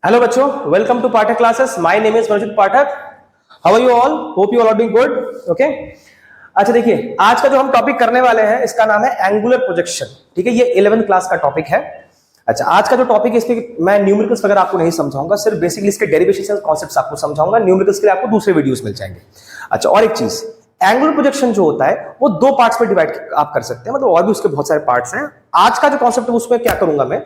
Hello बच्चों, welcome to Pathak classes. My name is Manoj Pathak. How are you all? Hope you all are doing good. Okay, अच्छा देखिए, आज का जो हम टॉपिक करने वाले हैं इसका नाम है एंगुलर प्रोजेक्शन। ठीक है, ये 11th क्लास का टॉपिक है। अच्छा, आज का जो टॉपिक है इसमें मैं न्यूमेरिकल्स वगैरह आपको नहीं समझाऊंगा, सिर्फ बेसिकली इसके डेरिवेशन और कॉन्सेप्ट्स आपको समझाऊंगा। न्यूमेरिकल्स के लिए आपको दूसरे वीडियोस मिल जाएंगे। अच्छा, और एक चीज, एंगुलर प्रोजेक्शन जो होता है वो दो पार्ट्स में डिवाइड आप कर सकते हैं, मतलब और भी उसके बहुत सारे पार्ट्स हैं। आज का जो कॉन्सेप्ट है उसमें क्या करूंगा मैं,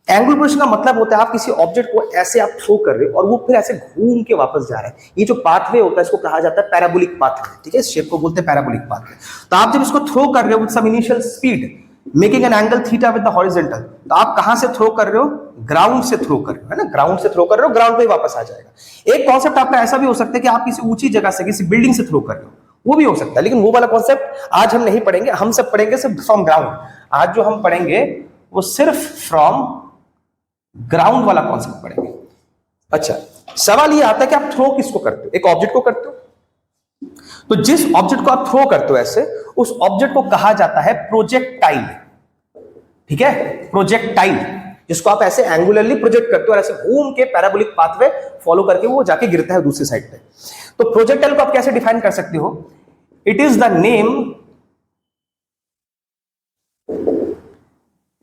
एंगुलर प्रोजेक्शन का मतलब होता है आप किसी ऑब्जेक्ट को ऐसे आप थ्रो कर रहे हो और वो फिर ऐसे घूम के वापस जा रहा है। ये जो पाथवे होता है इसको कहा जाता है पैराबोलिक पाथवे। ठीक है, इस शेप को बोलते हैं पैराबोलिक पाथवे। तो आप जब इसको थ्रो कर रहे हो with some initial speed making an angle theta with the horizontal, तो आप कहां से थ्रो कर रहे हो? ग्राउंड से थ्रो कर रहे हो, है ना। ग्राउंड से थ्रो कर रहे हो, ग्राउंड पे ही वापस आ जाएगा। एक कॉन्सेप्ट आपका ऐसा भी हो सकता है कि आप किसी ऊंची जगह से किसी बिल्डिंग से थ्रो कर रहे हो, वो भी हो सकता है, लेकिन वो वाला कॉन्सेप्ट आज हम नहीं पढ़ेंगे। हम सब पढ़ेंगे सिर्फ फ्रॉम ग्राउंड। आज जो हम पढ़ेंगे वो सिर्फ फ्रॉम ग्राउंड वाला कॉन्सेप्ट पढ़ेंगे। अच्छा, सवाल ये आता है कि आप थ्रो किसको करते हो? एक ऑब्जेक्ट को करते हो, तो जिस ऑब्जेक्ट को आप थ्रो करते हो ऐसे, उस ऑब्जेक्ट को कहा जाता है प्रोजेक्टाइल। ठीक है, प्रोजेक्टाइल, जिसको आप ऐसे एंगुलरली प्रोजेक्ट करते हो और ऐसे घूम के पैराबोलिक पाथवे फॉलो करके वो जाके गिरता है दूसरी साइड पे। तो प्रोजेक्टाइल को आप कैसे डिफाइन कर सकते हो? It is the name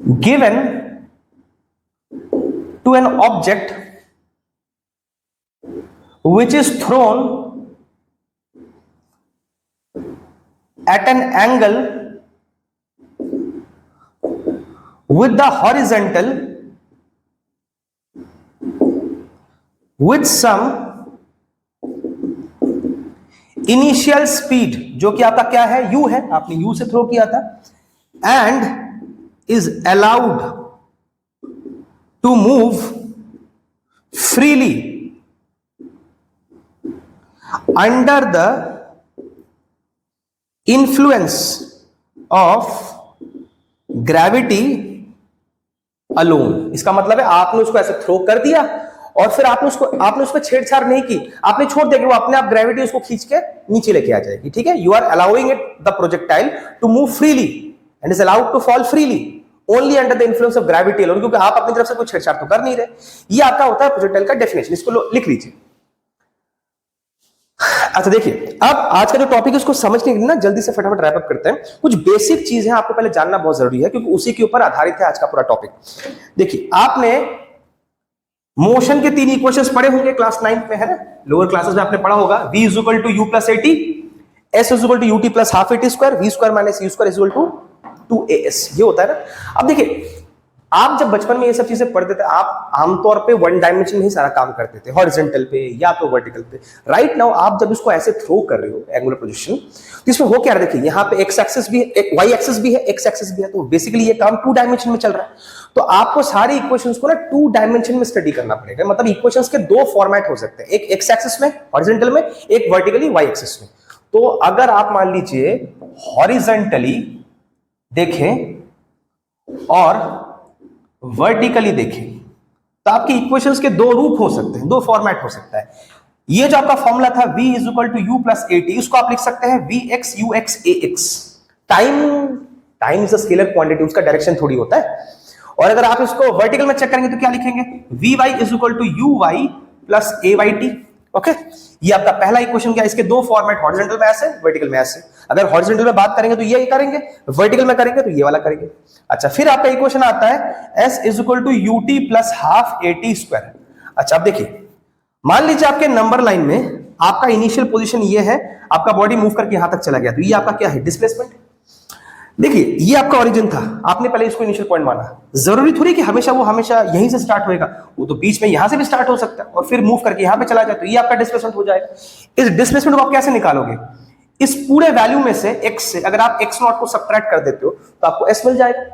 given to an object which is thrown at an angle with the horizontal with some initial speed, जो कि आपका क्या है? u है, आपने u से थ्रो किया था, and is allowed to move freely under the influence of gravity alone। इसका मतलब है आपने उसको ऐसे थ्रो कर दिया और फिर आपने उस पर छेड़छाड़ नहीं की, आपने छोड़ दिया कि वो अपने आप ग्रेविटी उसको खींच के नीचे लेके आ जाएगी। ठीक है, you are allowing it the projectile to move freely and is allowed to fall freely only under the influence of gravity alone, क्योंकि आप अपनी तरफ से कोई छेड़छाड़ तो कर नहीं रहे। ये आपका होता है प्रोजेक्टाइल का डेफिनेशन। इसको लिख लीजिए। अच्छा देखिए, अब आज का जो टॉपिक है उसको समझने के लिए ना जल्दी से फटाफट रैप अप करते हैं। कुछ बेसिक चीजें आपको पहले जानना बहुत जरूरी है, क्योंकि उसी के ऊपर आधारित है आज का पूरा टॉपिक। देखिए, आपने मोशन के 3 इक्वेशंस पढ़े होंगे क्लास 9 में, है ना। लोअर क्लासेस में आपने पढ़ा होगा v is equal to u plus at, s is equal to ut plus half at square, v square minus u square is equal to 2as। ये होता है ना। अब देखिए, आप जब बचपन में ये सब चीजें पढ़ते थे, आप आमतौर पे वन डायमेंशन में ही सारा काम करते थे, हॉरिजॉन्टल पे या तो वर्टिकल पे। राइट नाउ आप जब इसको ऐसे थ्रो कर रहे हो एंगुलर पोजीशन, तो इसमें हो क्या रहा है? देखिए, यहाँ पे एक्स एक्सिस भी है, एक वाई एक्सिस भी है, एक्स एक्सिस भी है, तो बेसिकली ये काम 2 डायमेंशन में चल रहा है। तो आपको सारी इक्वेशंस को ना 2 डायमेंशन में स्टडी करना पड़ेगा। मतलब इक्वेशंस के 2 फॉर्मेट हो सकते हैं, एक एक्स एक्सिस में हॉरिजॉन्टल में, एक वर्टिकली वाई एक्सिस में। तो अगर आप मान लीजिए हॉरिजॉन्टली देखें और वर्टिकली देखें, तो आपकी इक्वेशंस के 2 रूप हो सकते हैं, 2 फॉर्मेट हो सकता है। ये जो आपका फॉर्मूला था v is equal to u plus at, इसको आप लिख सकते हैं vx ux ax। Time is a scalar quantity, उसका डायरेक्शन थोड़ी होता है। और अगर आप इसको वर्टिकल में चेक करेंगे तो क्या लिखेंगे? vy is equal to uy plus ayt। Okay, ये आपका पहला इक्वेशन क्या है? इसके 2 फॉर्मेट, हॉरिजॉन्टल में ऐसे, वर्टिकल में ऐसे। अगर हॉरिजॉन्टल में बात करेंगे तो ये करेंगे, वर्टिकल में करेंगे तो ये वाला करेंगे। अच्छा, फिर आपका इक्वेशन आता है s is equal to ut plus half at square. अच्छा, अब देखिए, मान लीजिए आपके नंबर लाइन में आपका इनिशियल पोजीशन ये है, आपका बॉडी मूव करके यहां तक चला गया, तो ये आपका क्या है? डिस्प्लेसमेंट। देखिए, ये आपका ओरिजिन था, आपने पहले इसको इनिशियल पॉइंट माना। जरूरी थोड़ी कि हमेशा यहीं से स्टार्ट होएगा, वो तो बीच में यहां से भी स्टार्ट हो सकता है और फिर मूव करके यहां पे चला जाए, तो ये आपका डिस्प्लेसमेंट हो जाएगा। इस डिस्प्लेसमेंट को आप कैसे निकालोगे? इस पूरे वैल्यू में से x से अगर आप x नॉट को सब्ट्रैक्ट कर देते हो तो आपको s मिल जाएगा।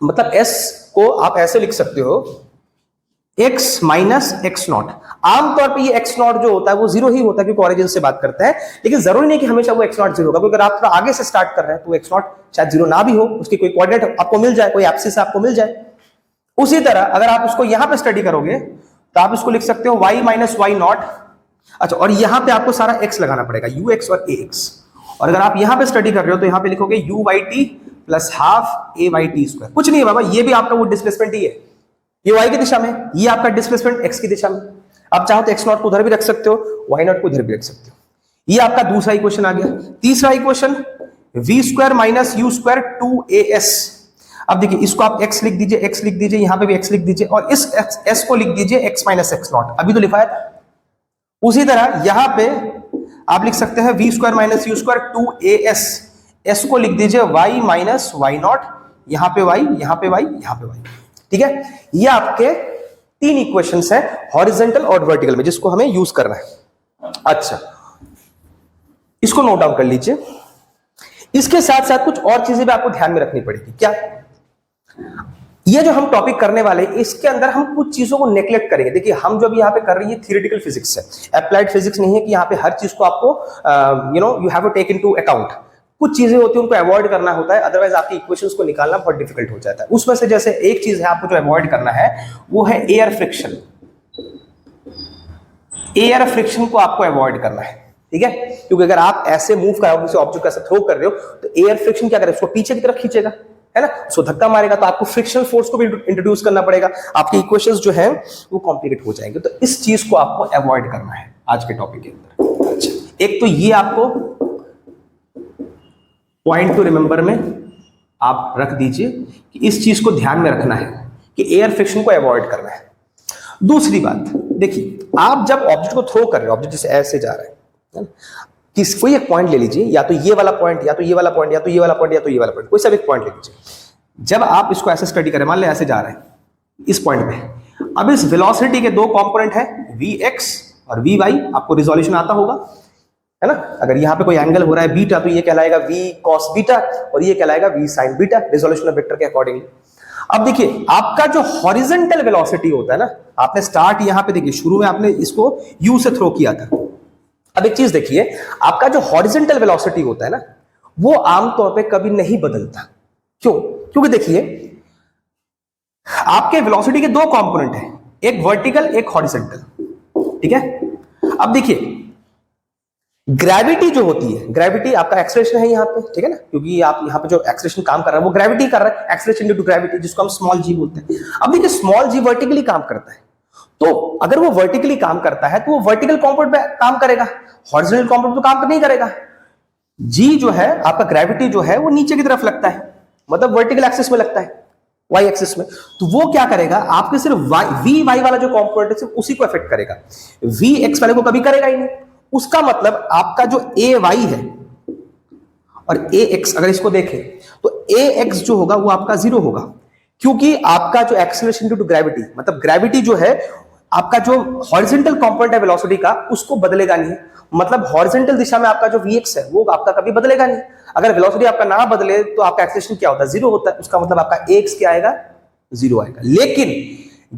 मतलब s को आप ऐसे लिख सकते हो x माइनस एक्स नॉट। आमतौर पे ये x नॉट जो होता है वो 0 ही होता है, क्योंकि ऑरिजिन से बात करते हैं, लेकिन जरूरी नहीं कि हमेशा वो x नॉट 0 होगा, क्योंकि अगर आप थोड़ा आगे से स्टार्ट कर रहे हैं तो x नॉट शायद 0 ना भी हो, उसकी कोई कोऑर्डिनेट आपको मिल जाए, कोई एब्सिस आपको मिल जाए। उसी तरह अगर आप उसको यहां पे स्टडी करोगे तो आप इसको लिख सकते हो y माइनस वाई नॉट। अच्छा, और यहां पे आपको सारा x लगाना पड़ेगा, ux और ax। और अगर आप यहां पे स्टडी कर रहे हो तो यहां पे लिखोगे uyt plus half ayt square. कुछ नहीं है बाबा, ये भी आपका वो डिस्प्लेसमेंट ही है। ये y की दिशा में, ये आपका डिस्प्लेसमेंट x की दिशा में। आप चाहो तो x नॉट को उधर भी रख सकते हो, y नॉट को इधर भी रख सकते हो। ये आपका दूसरा इक्वेशन आ गया। तीसरा equation v square minus u square 2as। अब देखिए इसको आप x लिख दीजिए, x लिख दीजिए, यहां पे भी x लिख दीजिए, और इस s को लिख दीजिए x माइनस एक्स नॉट, अभी तो लिखवाया था। उसी तरह यहां पे आप लिख सकते हैं v square minus u square 2as, s को लिख दीजिए y माइनस वाई नॉट, यहां पे y, यहां पे y, यहां पे y। ठीक है, ये आपके तीन इक्वेशंस हैं हॉरिजॉन्टल और वर्टिकल में, जिसको हमें यूज करना है। अच्छा, इसको नोट डाउन कर लीजिए। इसके साथ साथ कुछ और चीजें भी आपको ध्यान में रखनी पड़ेगी। क्या? ये जो हम टॉपिक करने वाले हैं, इसके अंदर हम कुछ चीजों को नेग्लेक्ट करेंगे। देखिए हम जो भी यहाँ पे कर रही है थियोरेटिकल फिजिक्स है, अप्लाइड फिजिक्स नहीं है कि यहाँ पे हर चीज को आपको you have to take into account. कुछ चीजें होती है उनको अवॉइड करना होता है, अदरवाइज आपकी इक्वेशंस को निकालना बहुत डिफिकल्ट हो जाता है। उसमें से जैसे एक चीज है आपको जो अवॉइड करना है, वो है एयर फ्रिक्शन। एयर फ्रिक्शन को आपको अवॉइड करना है, ठीक है, क्योंकि अगर आप ऐसे मूव कर रहे हो, ऑब्जेक्ट को ऐसे थ्रो कर रहे हो, तो एयर फ्रिक्शन क्या करेगा, उसको पीछे की तरफ खींचेगा, है ना, उसको धक्का मारेगा, तो आपको फ्रिक्शनल फोर्स को भी इंट्रोड्यूस करना पड़ेगा। आपकी इक्वेशंस जो है वो कॉम्प्लिकेट हो जाएंगे। तो इस चीज को आपको अवॉइड करना है आज के टॉपिक के अंदर। अच्छा, एक तो ये आपको पॉइंट टू रिमेंबर में आप रख दीजिए कि इस चीज को ध्यान में रखना है कि एयर फ्रिक्शन को अवॉइड करना है। दूसरी बात, देखिए आप जब ऑब्जेक्ट को थ्रो कर रहे हो, ऑब्जेक्ट जैसे ऐसे जा रहा है, कोई एक पॉइंट ले लीजिए, या तो ये वाला पॉइंट, या तो ये वाला पॉइंट, या तो ये वाला पॉइंट, या तो ये वाला पॉइंट, कोई सा भी एक पॉइंट ले लीजिए। जब आप इसको ऐसे स्टडी करें, मान ले ऐसे जा रहे हैं इस पॉइंट पे, अब इस वेलोसिटी के दो कंपोनेंट है vx और vy, आपको रिजोल्यूशन आता होगा, है ना। अगर यहाँ पे कोई एंगल हो रहा है बीटा, तो ये कहलाएगा v cos बीटा और ये कहलाएगा v sin beta, resolution of vector के अकॉर्डिंगली। अब देखिए आपका जो हॉरिजॉन्टल वेलोसिटी होता है ना, आपने स्टार्ट यहाँ पे देखिए शुरू में आपने इसको u से थ्रो किया था। अब एक चीज देखिए, आपका जो हॉरिजॉन्टल वेलोसिटी होता है ना, वो आमतौर पे कभी नहीं बदलता। क्यों? क्योंकि देखिए आपके वेलोसिटी के दो कंपोनेंट हैं, एक वर्टिकल एक हॉरिजॉन्टल, ठीक है। अब देखिए ग्रेविटी जो होती है, ग्रेविटी आपका एक्सेलरेशन है यहाँ पे, ठीक है ना, क्योंकि आप यहाँ पे जो एक्सेलरेशन काम कर रहा है वो ग्रेविटी कर रहा है, एक्सेलरेशन ड्यू टू ग्रेविटी, जिसको हम स्मॉल जी बोलते हैं। अब देखिए स्मॉल जी वर्टिकली काम करता है, तो अगर वो वर्टिकली काम करता है तो वो वर्टिकल कंपोनेंट पे काम करेगा, हॉरिजॉन्टल कंपोनेंट पे काम नहीं करेगा। जी जो है आपका ग्रेविटी जो है वो नीचे की तरफ लगता है, मतलब वर्टिकल एक्सिस में लगता है, वाई एक्सिस में। तो वो क्या करेगा, आपके सिर्फ वी वाई वाला जो कंपोनेंट है सिर्फ उसी को अफेक्ट करेगा, वी एक्स वाले को कभी करेगा ही नहीं। उसका मतलब आपका जो ए वाई है और ए एक्स, अगर इसको देखें तो ए एक्स जो होगा वो आपका जीरो होगा, क्योंकि आपका जो एक्सेलरेशन ड्यू टू ग्रेविटी, मतलब ग्रेविटी जो है आपका जो हॉरिजॉन्टल कंपोनेंट है वेलोसिटी का, उसको बदलेगा नहीं। मतलब हॉरिजॉन्टल दिशा में आपका जो vx है वो आपका कभी बदलेगा नहीं। अगर वेलोसिटी आपका ना बदले तो आपका एक्सेलरेशन क्या होता है, जीरो होता है। उसका मतलब आपका ax क्या आएगा, जीरो आएगा। लेकिन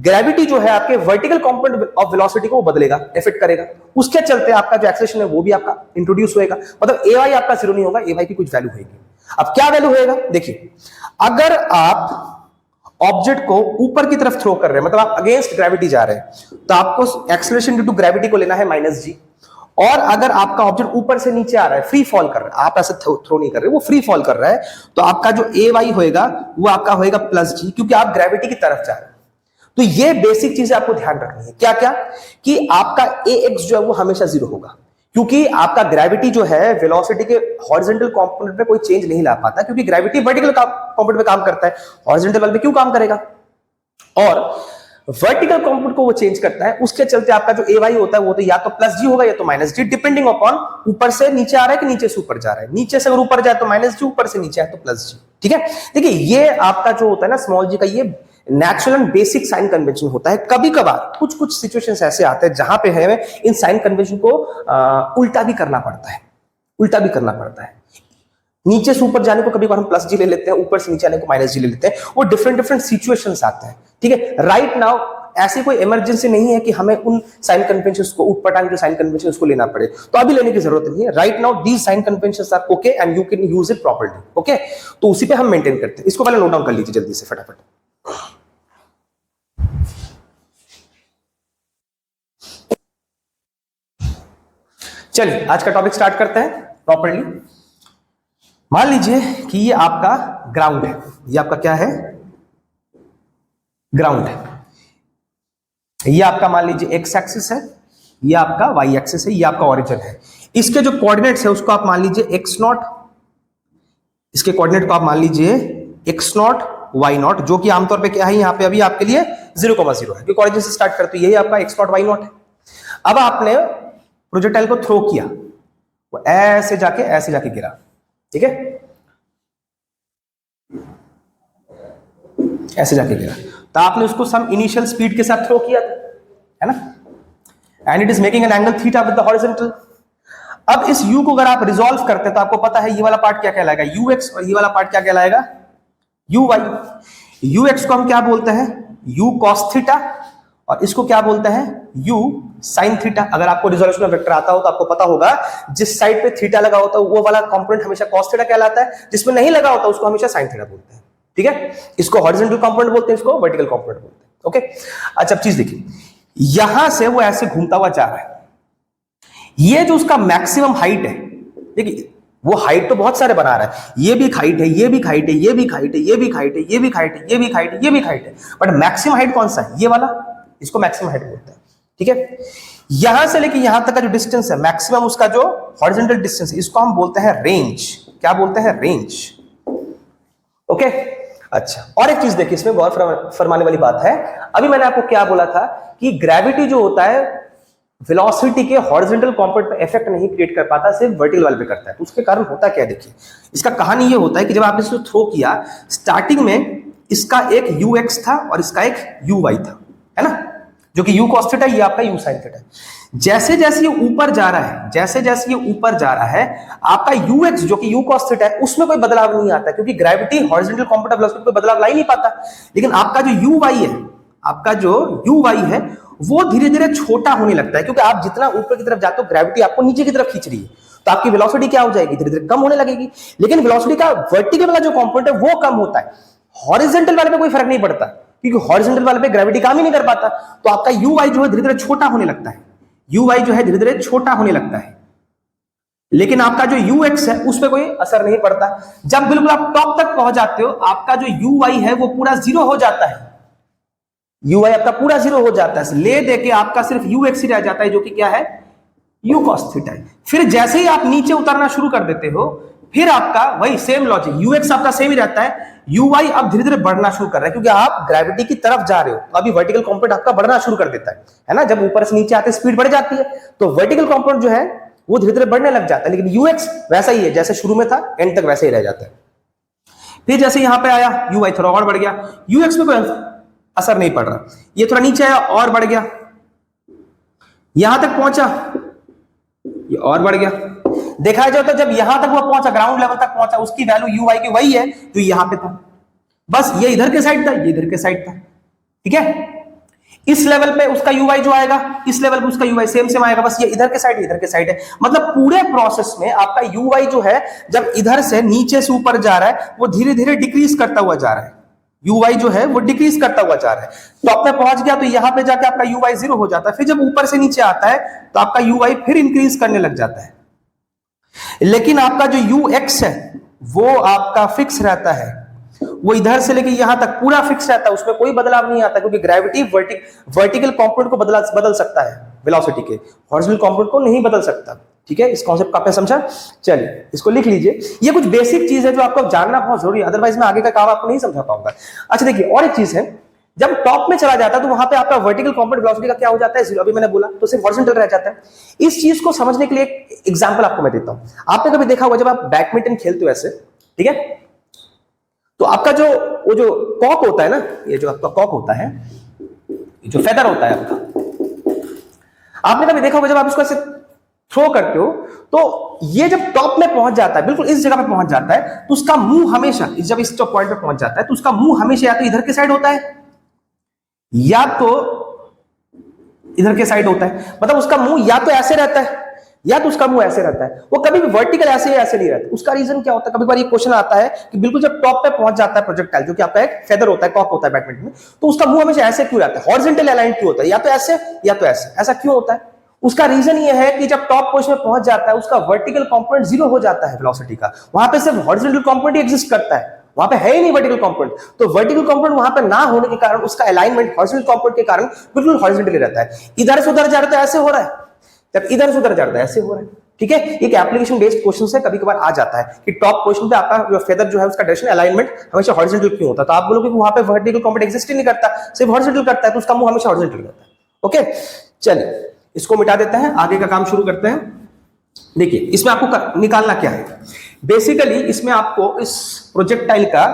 ग्रेविटी जो है आपके वर्टिकल कंपोनेंट ऑफ वेलोसिटी को वो बदलेगा, इफेक्ट करेगा। उसके चलते आपका जो एक्सेलरेशन है वो भी आपका इंट्रोड्यूस होएगा, मतलब ay आपका जीरो नहीं होगा, ay की कुछ वैल्यू होगी। अब क्या वैल्यू होएगा, देखिए अगर आप ऑब्जेक्ट को ऊपर की तरफ थ्रो कर रहे हैं, मतलब आप अगेंस्ट ग्रेविटी जा रहे हैं, तो आपको एक्सेलरेशन ड्यू टू ग्रेविटी को लेना है माइनस जी। और अगर आपका ऑब्जेक्ट ऊपर से नीचे आ रहा है, फ्री फॉल कर रहा है, आप ऐसे थ्रो नहीं कर रहे, वो फ्री फॉल कर रहा है, तो आपका जो ए वाई होएगा वो आपका होएगा प्लस जी, क्योंकि आप ग्रेविटी की तरफ जा रहे हैं। तो ये बेसिक चीजें आपको ध्यान रखनी है। क्या क्या? कि आपका ए एक्स जो है वो हमेशा जीरो होगा, क्योंकि आपका ग्रेविटी जो है वेलोसिटी के हॉरिजॉन्टल कंपोनेंट में कोई चेंज नहीं ला पाता, क्योंकि ग्रेविटी वर्टिकल कंपोनेंट में काम करता है, हॉरिजॉन्टल वाले में क्यों काम करेगा। और वर्टिकल कंपोनेंट को वो चेंज करता है, उसके चलते आपका जो ए वाई होता है वो तो या तो प्लस जी होगा या तो माइनस जी, डिपेंडिंग अपॉन ऊपर से नीचे आ रहा है कि नीचे से ऊपर जा रहा है। नीचे से अगर ऊपर जाए तो माइनस जी, ऊपर से नीचे आए तो प्लस जी, ठीक है। देखिए ये आपका जो होता है ना स्मॉल जी का, ये natural and basic sign convention होता है। कभी कभार कुछ कुछ सिचुएशंस ऐसे आते हैं जहां पे हमें इन साइन कन्वेंशन को उल्टा भी करना पड़ता है, उल्टा भी करना पड़ता है। नीचे से ऊपर जाने को कभी बार हम प्लस जी ले लेते हैं, ऊपर से नीचे आने को माइनस जी ले लेते हैं। वो डिफरेंट डिफरेंट सिचुएशंस आते हैं, ठीक है। राइट नाउ ऐसी कोई इमरजेंसी नहीं है कि हमें उन साइन कन्वेंशंस को, ऊटपटांग जो साइन कन्वेंशन उसको लेना पड़े, तो अभी लेने की जरूरत नहीं है। Right now these sign conventions are okay and you can use it properly, okay. तो उसी पे हम मेंटेन करते हैं। इसको पहले नोट डाउन कर लीजिए जल्दी से फटाफट। चलिए आज का टॉपिक स्टार्ट करते हैं प्रॉपर्ली। मान लीजिए कि ये आपका ग्राउंड है, ये आपका क्या है, ग्राउंड है। ये आपका मान लीजिए एक्स एक्सिस है, ये आपका वाई एक्सिस है, ये आपका ओरिजिन है। इसके जो कोऑर्डिनेट्स है उसको आप मान लीजिए एक्स नॉट, इसके कोऑर्डिनेट को आप मान लीजिए एक्स नॉट वाई नॉट, जो कि आमतौर पे क्या है यहाँ पे अभी आपके लिए 0,0 है, क्योंकि ओरिजिन से स्टार्ट करते यही आपका एक्स नॉट वाई नॉट है। अब आपने प्रोजेक्टाइल को थ्रो किया, वो ऐसे जाके गिरा, ठीक है, ऐसे जाके गिरा, तो आपने उसको सम इनिशियल स्पीड के साथ थ्रो किया था, है ना, and it is making an angle theta with the horizontal. अब इस u को अगर आप रिजॉल्व करते हैं तो आपको पता है ये वाला पार्ट क्या कहलाएगा, ux, और ये वाला पार्ट क्या कहलाएगा, uy। ux को हम क्या बोलते हैं, u cos थीटा, और इसको क्या बोलते हैं, u sin थीटा। अगर आपको रिजोल्यूशन ऑफ वेक्टर आता हो तो आपको पता होगा जिस साइड पे थीटा लगा होता है वो वाला कंपोनेंट हमेशा cos थीटा कहलाता है, जिसमें नहीं लगा होता उसको हमेशा sin थीटा बोलते हैं, ठीक है। इसको हॉरिजॉन्टल कंपोनेंट बोलते हैं, इसको वर्टिकल कंपोनेंट बोलते हैं, ओके। अच्छा, अब चीज देखिए, यहां से वो ऐसे घूमता हुआ जा रहा है, ये जो उसका मैक्सिमम हाइट है, देखिए वो हाइट तो बहुत सारे बना रहा है, ये भी हाइट है, ये भी हाइट है, ये भी हाइट है, ये भी हाइट है, ये भी हाइट है, ये भी हाइट है, ये भी हाइट है, बट मैक्सिमम हाइट कौन सा है, ये वाला, इसको मैक्सिमम हाइट बोलते हैं, ठीक है। यहां से लेके यहां तक का जो डिस्टेंस है, मैक्सिमम उसका जो हॉरिजॉन्टल डिस्टेंस है, इसको हम बोलते हैं रेंज। क्या बोलते हैं, रेंज, ओके। अच्छा, और एक चीज देखिए, इसमें गौर फरमाने वाली बात है, अभी मैंने आपको क्या बोला था कि ग्रेविटी जो होता है वेलोसिटी के हॉरिजॉन्टल कंपोनेंट पे इफेक्ट नहीं क्रिएट कर पाता, सिर्फ वर्टिकल वाले पे करता है। तो उसके कारण होता क्या है, देखिए इसका कहानी ये होता है कि जब आपने इसको थ्रो किया, स्टार्टिंग में इसका एक ux था और इसका एक uy था, है ना, जो कि u cos थीटा, ये आपका u sin थीटा। जैसे जैसे ये ऊपर जा रहा है, जैसे जैसे ये ऊपर जा रहा है, आपका ux जो कि u cos थीटा है उसमें कोई बदलाव नहीं आता, क्योंकि gravity horizontal component of velocity कोई बदलाव ला ही नहीं पाता। लेकिन आपका जो uy है, आपका जो uy है वो धीरे धीरे छोटा होने लगता है, क्योंकि आप जितना ऊपर की तरफ जाते हो ग्रेविटी आपको नीचे की तरफ खींच रही है, तो आपकी वेलोसिटी क्या हो जाएगी, धीरे धीरे कम होने लगेगी। लेकिन वेलोसिटी का वर्टिकल वाला जो कंपोनेंट है वो कम होता है, हॉरिजॉन्टल वाले पे कोई फर्क नहीं पड़ता, क्योंकि हॉरिजॉन्टल वाले पे ग्रेविटी काम ही नहीं कर पाता। तो आपका uy जो है धीरे धीरे छोटा होने लगता है, uy जो है धीरे धीरे छोटा होने लगता है, लेकिन आपका जो ux है उस पर कोई असर नहीं पड़ता। जब बिल्कुल आप टॉप तक पहुंच जाते हो, आपका जो uy है वो पूरा 0 हो जाता है, uy आपका पूरा 0 हो जाता है, ले देके आपका सिर्फ ux ही रह जाता है, जो कि क्या है, u cos थीटा है। फिर जैसे ही आप नीचे उतरना शुरू कर देते हो, फिर आपका वही सेम लॉजिक, ux आपका सेम ही रहता है, uy अब धीरे धीरे बढ़ना शुरू कर रहा है, क्योंकि आप ग्रेविटी की तरफ जा रहे हो, तो अभी वर्टिकल कंपोनेंट आपका बढ़ना शुरू कर देता है ना। जब ऊपर से नीचे आते स्पीड बढ़ जाती है, तो वर्टिकल कंपोनेंट जो है वो धीरे धीरे बढ़ने लग जाता है, लेकिन ux वैसा ही है, जैसे शुरू में था एंड तक वैसे ही रह जाता है। फिर जैसे यहां पे आया, uy थोड़ा और बढ़ गया, ux में कोई असर नहीं पड़ रहा, ये थोड़ा नीचे आया और बढ़ गया, यहां तक पहुंचा, ये और बढ़ गया। देखा जाए तो जब यहां तक वो पहुंचा, ग्राउंड लेवल तक पहुंचा, उसकी वैल्यू uy की वही है जो यहां पे था, बस ये इधर के साइड था, ये इधर के साइड था, ठीक है। इस लेवल पे उसका uy जो आएगा, इस लेवल पे उसका uy सेम आएगा, बस ये इधर के साइड, इधर के साइड है। मतलब पूरे प्रोसेस में आपका uy जो है जब इधर से नीचे से ऊपर जा रहा है, वो धीरे धीरे डिक्रीज करता हुआ जा रहा है, uy जो है वो डिक्रीज करता हुआ जा रहा है। टॉप पे पहुंच गया तो यहां पे जाके आपका uy 0 हो जाता है, फिर जब ऊपर से नीचे आता है तो आपका uy फिर इंक्रीज करने लग जाता है। लेकिन आपका जो ux है वो आपका फिक्स रहता है, वो इधर से लेके यहां तक पूरा फिक्स रहता है, उसमें कोई बदलाव नहीं आता, क्योंकि ग्रेविटी वर्टिकल कंपोनेंट को बदल सकता है, वेलोसिटी के हॉरिजॉन्टल कंपोनेंट को नहीं बदल सकता, ठीक है। इस कॉन्सेप्ट को आपने समझा, चलिए इसको लिख लीजिए। ये कुछ बेसिक चीज है जो आपको जानना बहुत जरूरी है, अदरवाइज मैं आगे का काम आपको नहीं समझा पाऊंगा। अच्छा देखिए, और एक चीज है, जब टॉप में चला जाता है तो वहां पे आपका वर्टिकल कंपोनेंट वेलोसिटी का क्या हो जाता है, 0। अभी मैंने बोला तो सिर्फ हॉरिजॉन्टल रह जाता है। इस चीज को समझने के लिए एक एग्जांपल आपको मैं देता हूं। आपने कभी देखा होगा जब आप बैडमिंटन खेलते हो ऐसे, ठीक है, तो आपका जो वो जो कॉक होता है ना, ये जो आपका कॉक होता है, जो फेदर होता है आपका, आपने कभी देखा होगा जब आप इसको ऐसे थ्रो करते हो तो ये जब टॉप में पहुंच जाता है, बिल्कुल इस जगह पे पहुंच जाता है, तो उसका मुंह हमेशा जब इस पॉइंट पे पहुंच जाता है तो उसका मुंह हमेशा या तो इधर के साइड होता है या तो इधर के साइड होता है। मतलब उसका मुंह या तो ऐसे रहता है या तो उसका मुंह ऐसे रहता है, वो कभी भी वर्टिकल ऐसे नहीं रहता। उसका रीजन क्या होता है, कभी बार ये क्वेश्चन आता है कि बिल्कुल जब टॉप पे पहुंच जाता है प्रोजेक्टाइल, जो कि आपका एक फेदर होता है, कॉक होता है बैडमिंटन में, तो उसका मुंह हमेशा ऐसे क्यों रहता है, हॉरिजॉन्टल अलाइन क्यों होता है, या तो ऐसे या तो ऐसे, ऐसा क्यों होता है? उसका रीजन ये है कि जब टॉप पोजीशन में पहुंच जाता है उसका वर्टिकल कंपोनेंट 0 हो जाता है वेलोसिटी का, वहां पे सिर्फ हॉरिजॉन्टल कंपोनेंट ही एग्जिस्ट करता है, वहां पे है ही नहीं वर्टिकल कंपोनेंट, तो वर्टिकल कंपोनेंट वहां पे ना होने के कारण उसका अलाइनमेंट हॉरिजॉन्टल कंपोनेंट के कारण बिल्कुल हॉरिजॉन्टली रहता है। इधर से उधर जा रहा है ऐसे हो रहा है, जब इधर से उधर जा रहा है ऐसे हो रहा है। ठीक है, एक एप्लीकेशन बेस्ड क्वेश्चन से कभी कभार आ जाता है कि टॉप क्वेश्चन पे आपका जो फेदर जो है उसका डायरेक्शन अलाइनमेंट हमेशा हॉरिजॉन्टल क्यों होता है, तो आप बोलोगे कि वहां पे वर्टिकल कंपोनेंट एग्जिस्ट ही नहीं करता, सिर्फ हॉरिजॉन्टल करता है, तो उसका मुंह हमेशा हॉरिजॉन्टल करता है। ओके, चलिए इसको मिटा देते हैं, आगे का काम शुरू करते हैं। देखिए इसमें आपको निकालना क्या है, बेसिकली इसमें आपको इस प्रोजेक्टाइल का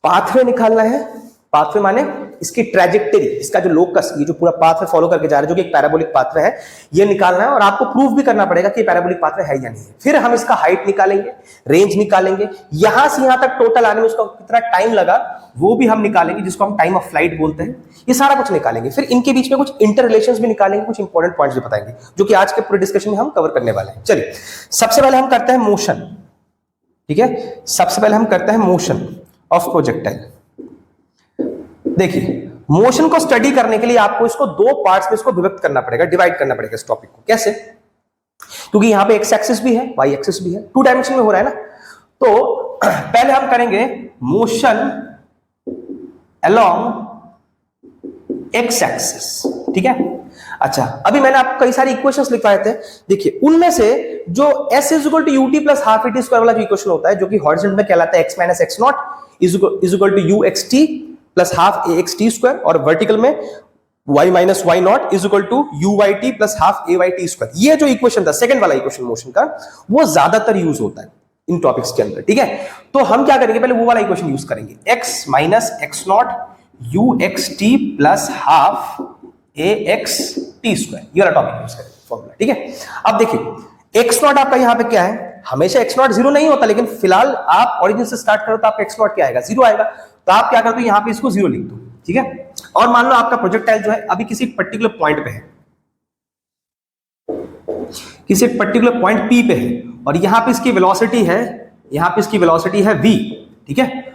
पाथवे निकालना है। पाथवे माने इसकी ट्रैजेक्टरी, इसका जो लोकस, ये जो पूरा पाथवे फॉलो करके जा रहा है जो कि एक पैराबोलिक पाथवे है, ये निकालना है और आपको प्रूव भी करना पड़ेगा कि पैराबोलिक पाथवे है या नहीं है। फिर हम इसका हाइट निकालेंगे, रेंज निकालेंगे, यहां से यहां तक टोटल आने में उसका कितना टाइम लगा वो भी हम निकालेंगे, जिसको हम टाइम ऑफ फ्लाइट बोलते हैं। ये सारा कुछ निकालेंगे, फिर इनके बीच में कुछ इंटर रिलेशंस भी निकालेंगे, कुछ इंपॉर्टेंट पॉइंट्स भी बताएंगे जो कि आज के पूरे डिस्कशन में हम कवर करने वाले हैं। चलिए सबसे पहले हम करते हैं मोशन। ठीक है, सबसे पहले हम करते हैं मोशन ऑफ प्रोजेक्टाइल। देखिए मोशन को स्टडी करने के लिए आपको इसको दो पार्ट्स में इसको विभक्त करना पड़ेगा, डिवाइड करना पड़ेगा इस टॉपिक को। कैसे? क्योंकि यहां पे एक्स एक्सिस भी है, वाई एक्सिस भी है, 2 डायमेंशन में हो रहा है ना। तो पहले हम करेंगे मोशन अलोंग एक्स एक्सिस। ठीक है, अच्छा अभी मैंने आपको कई सारे इक्वेशंस लिखवाए थे, देखिए उनमें से जो s is equal to ut plus half at square वाला जो इक्वेशन होता है, जो कि हॉरिजॉन्टल में कहलाता है x minus x not is equal to uxt plus half axt square, और वर्टिकल में y minus y not is equal to uyt plus half ayt square. ये जो इक्वेशन था सेकंड वाला इक्वेशन मोशन का, वो ज्यादातर यूज होता है इन टॉपिक्स के अंदर। ठीक है, तो हम क्या करेंगे, पहले वो वाला इक्वेशन यूज करेंगे, x minus x not uxt plus half axt square, ये वाला टॉपिक यूज करेंगे फॉर्मूला। ठीक है, अब देखिए एक्स नॉट आपका यहाँ पे क्या है, हमेशा एक्स नॉट जीरो नहीं होता, लेकिन फिलहाल आप ओरिजिन से स्टार्ट करो तो आपका एक्स नॉट क्या आएगा, जीरो आएगा। तो आप क्या करते हो, यहाँ पे इसको जीरो लिख दो। ठीक है, और मान लो आपका प्रोजेक्टाइल जो है अभी किसी पर्टिकुलर पॉइंट पे है, किसी पर्टिकुलर पॉइंट P पे है, और यहां पे इसकी वेलोसिटी है, यहां पे इसकी वेलोसिटी है v। ठीक है,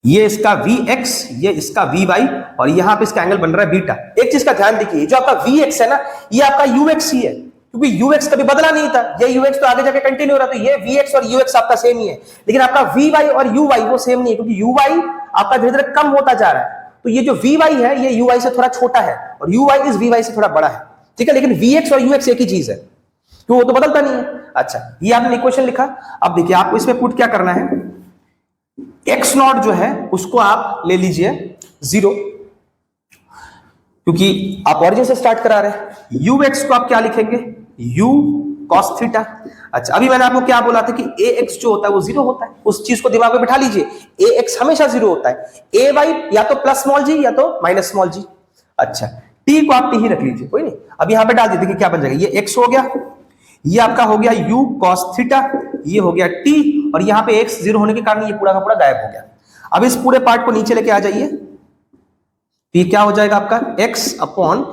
ये इसका vx, ये इसका vy, और यहां पे इसका एंगल बन रहा है बीटा। एक चीज का ध्यान देखिए, जो आपका vx है ना, ये आपका ux ही है, क्योंकि ux कभी बदला नहीं था, ये ux तो आगे जाके कंटिन्यू हो रहा, तो ये vx और ux आपका सेम ही है। लेकिन आपका vy और uy वो सेम नहीं है, क्योंकि uy आपका धीरे धीरे कम होता जा रहा है, तो ये जो vy है ये ui से थोड़ा छोटा है, और uy इस vy से थोड़ा बड़ा है। ठीक है, लेकिन vx और ux एक ही चीज है, तो वो तो बदलता नहीं है। अच्छा, ये आपने इक्वेशन लिखा, अब देखिए आपको इसमें पुट क्या करना है, एक्स नॉट जो है उसको आप ले लीजिए जीरो, क्योंकि आप ऑरिजिन से स्टार्ट करा रहे हैं। यू एक्स को आप क्या लिखेंगे, यू कॉस थीटा। अच्छा, अभी मैंने आपको क्या बोला था कि ए एक्स जो होता है वो जीरो होता है, उस चीज को दिमाग में बिठा लीजिए, ए एक्स हमेशा जीरो होता है, ए वाई या तो प्लस स्मॉल जी या तो माइनस स्मॉल जी। अच्छा, टी को आप टी ही रख लीजिए, कोई नहीं। अब यहां पे डाल दीजिए कि क्या बन जाएगा, ये एक्स हो गया, ये आपका हो गया u cos थीटा, ये हो गया t, और यहां पे x जीरो होने के कारण ये पूरा का पूरा गायब हो गया। अब इस पूरे पार्ट को नीचे लेके आ जाइए, तो ये क्या हो जाएगा आपका x upon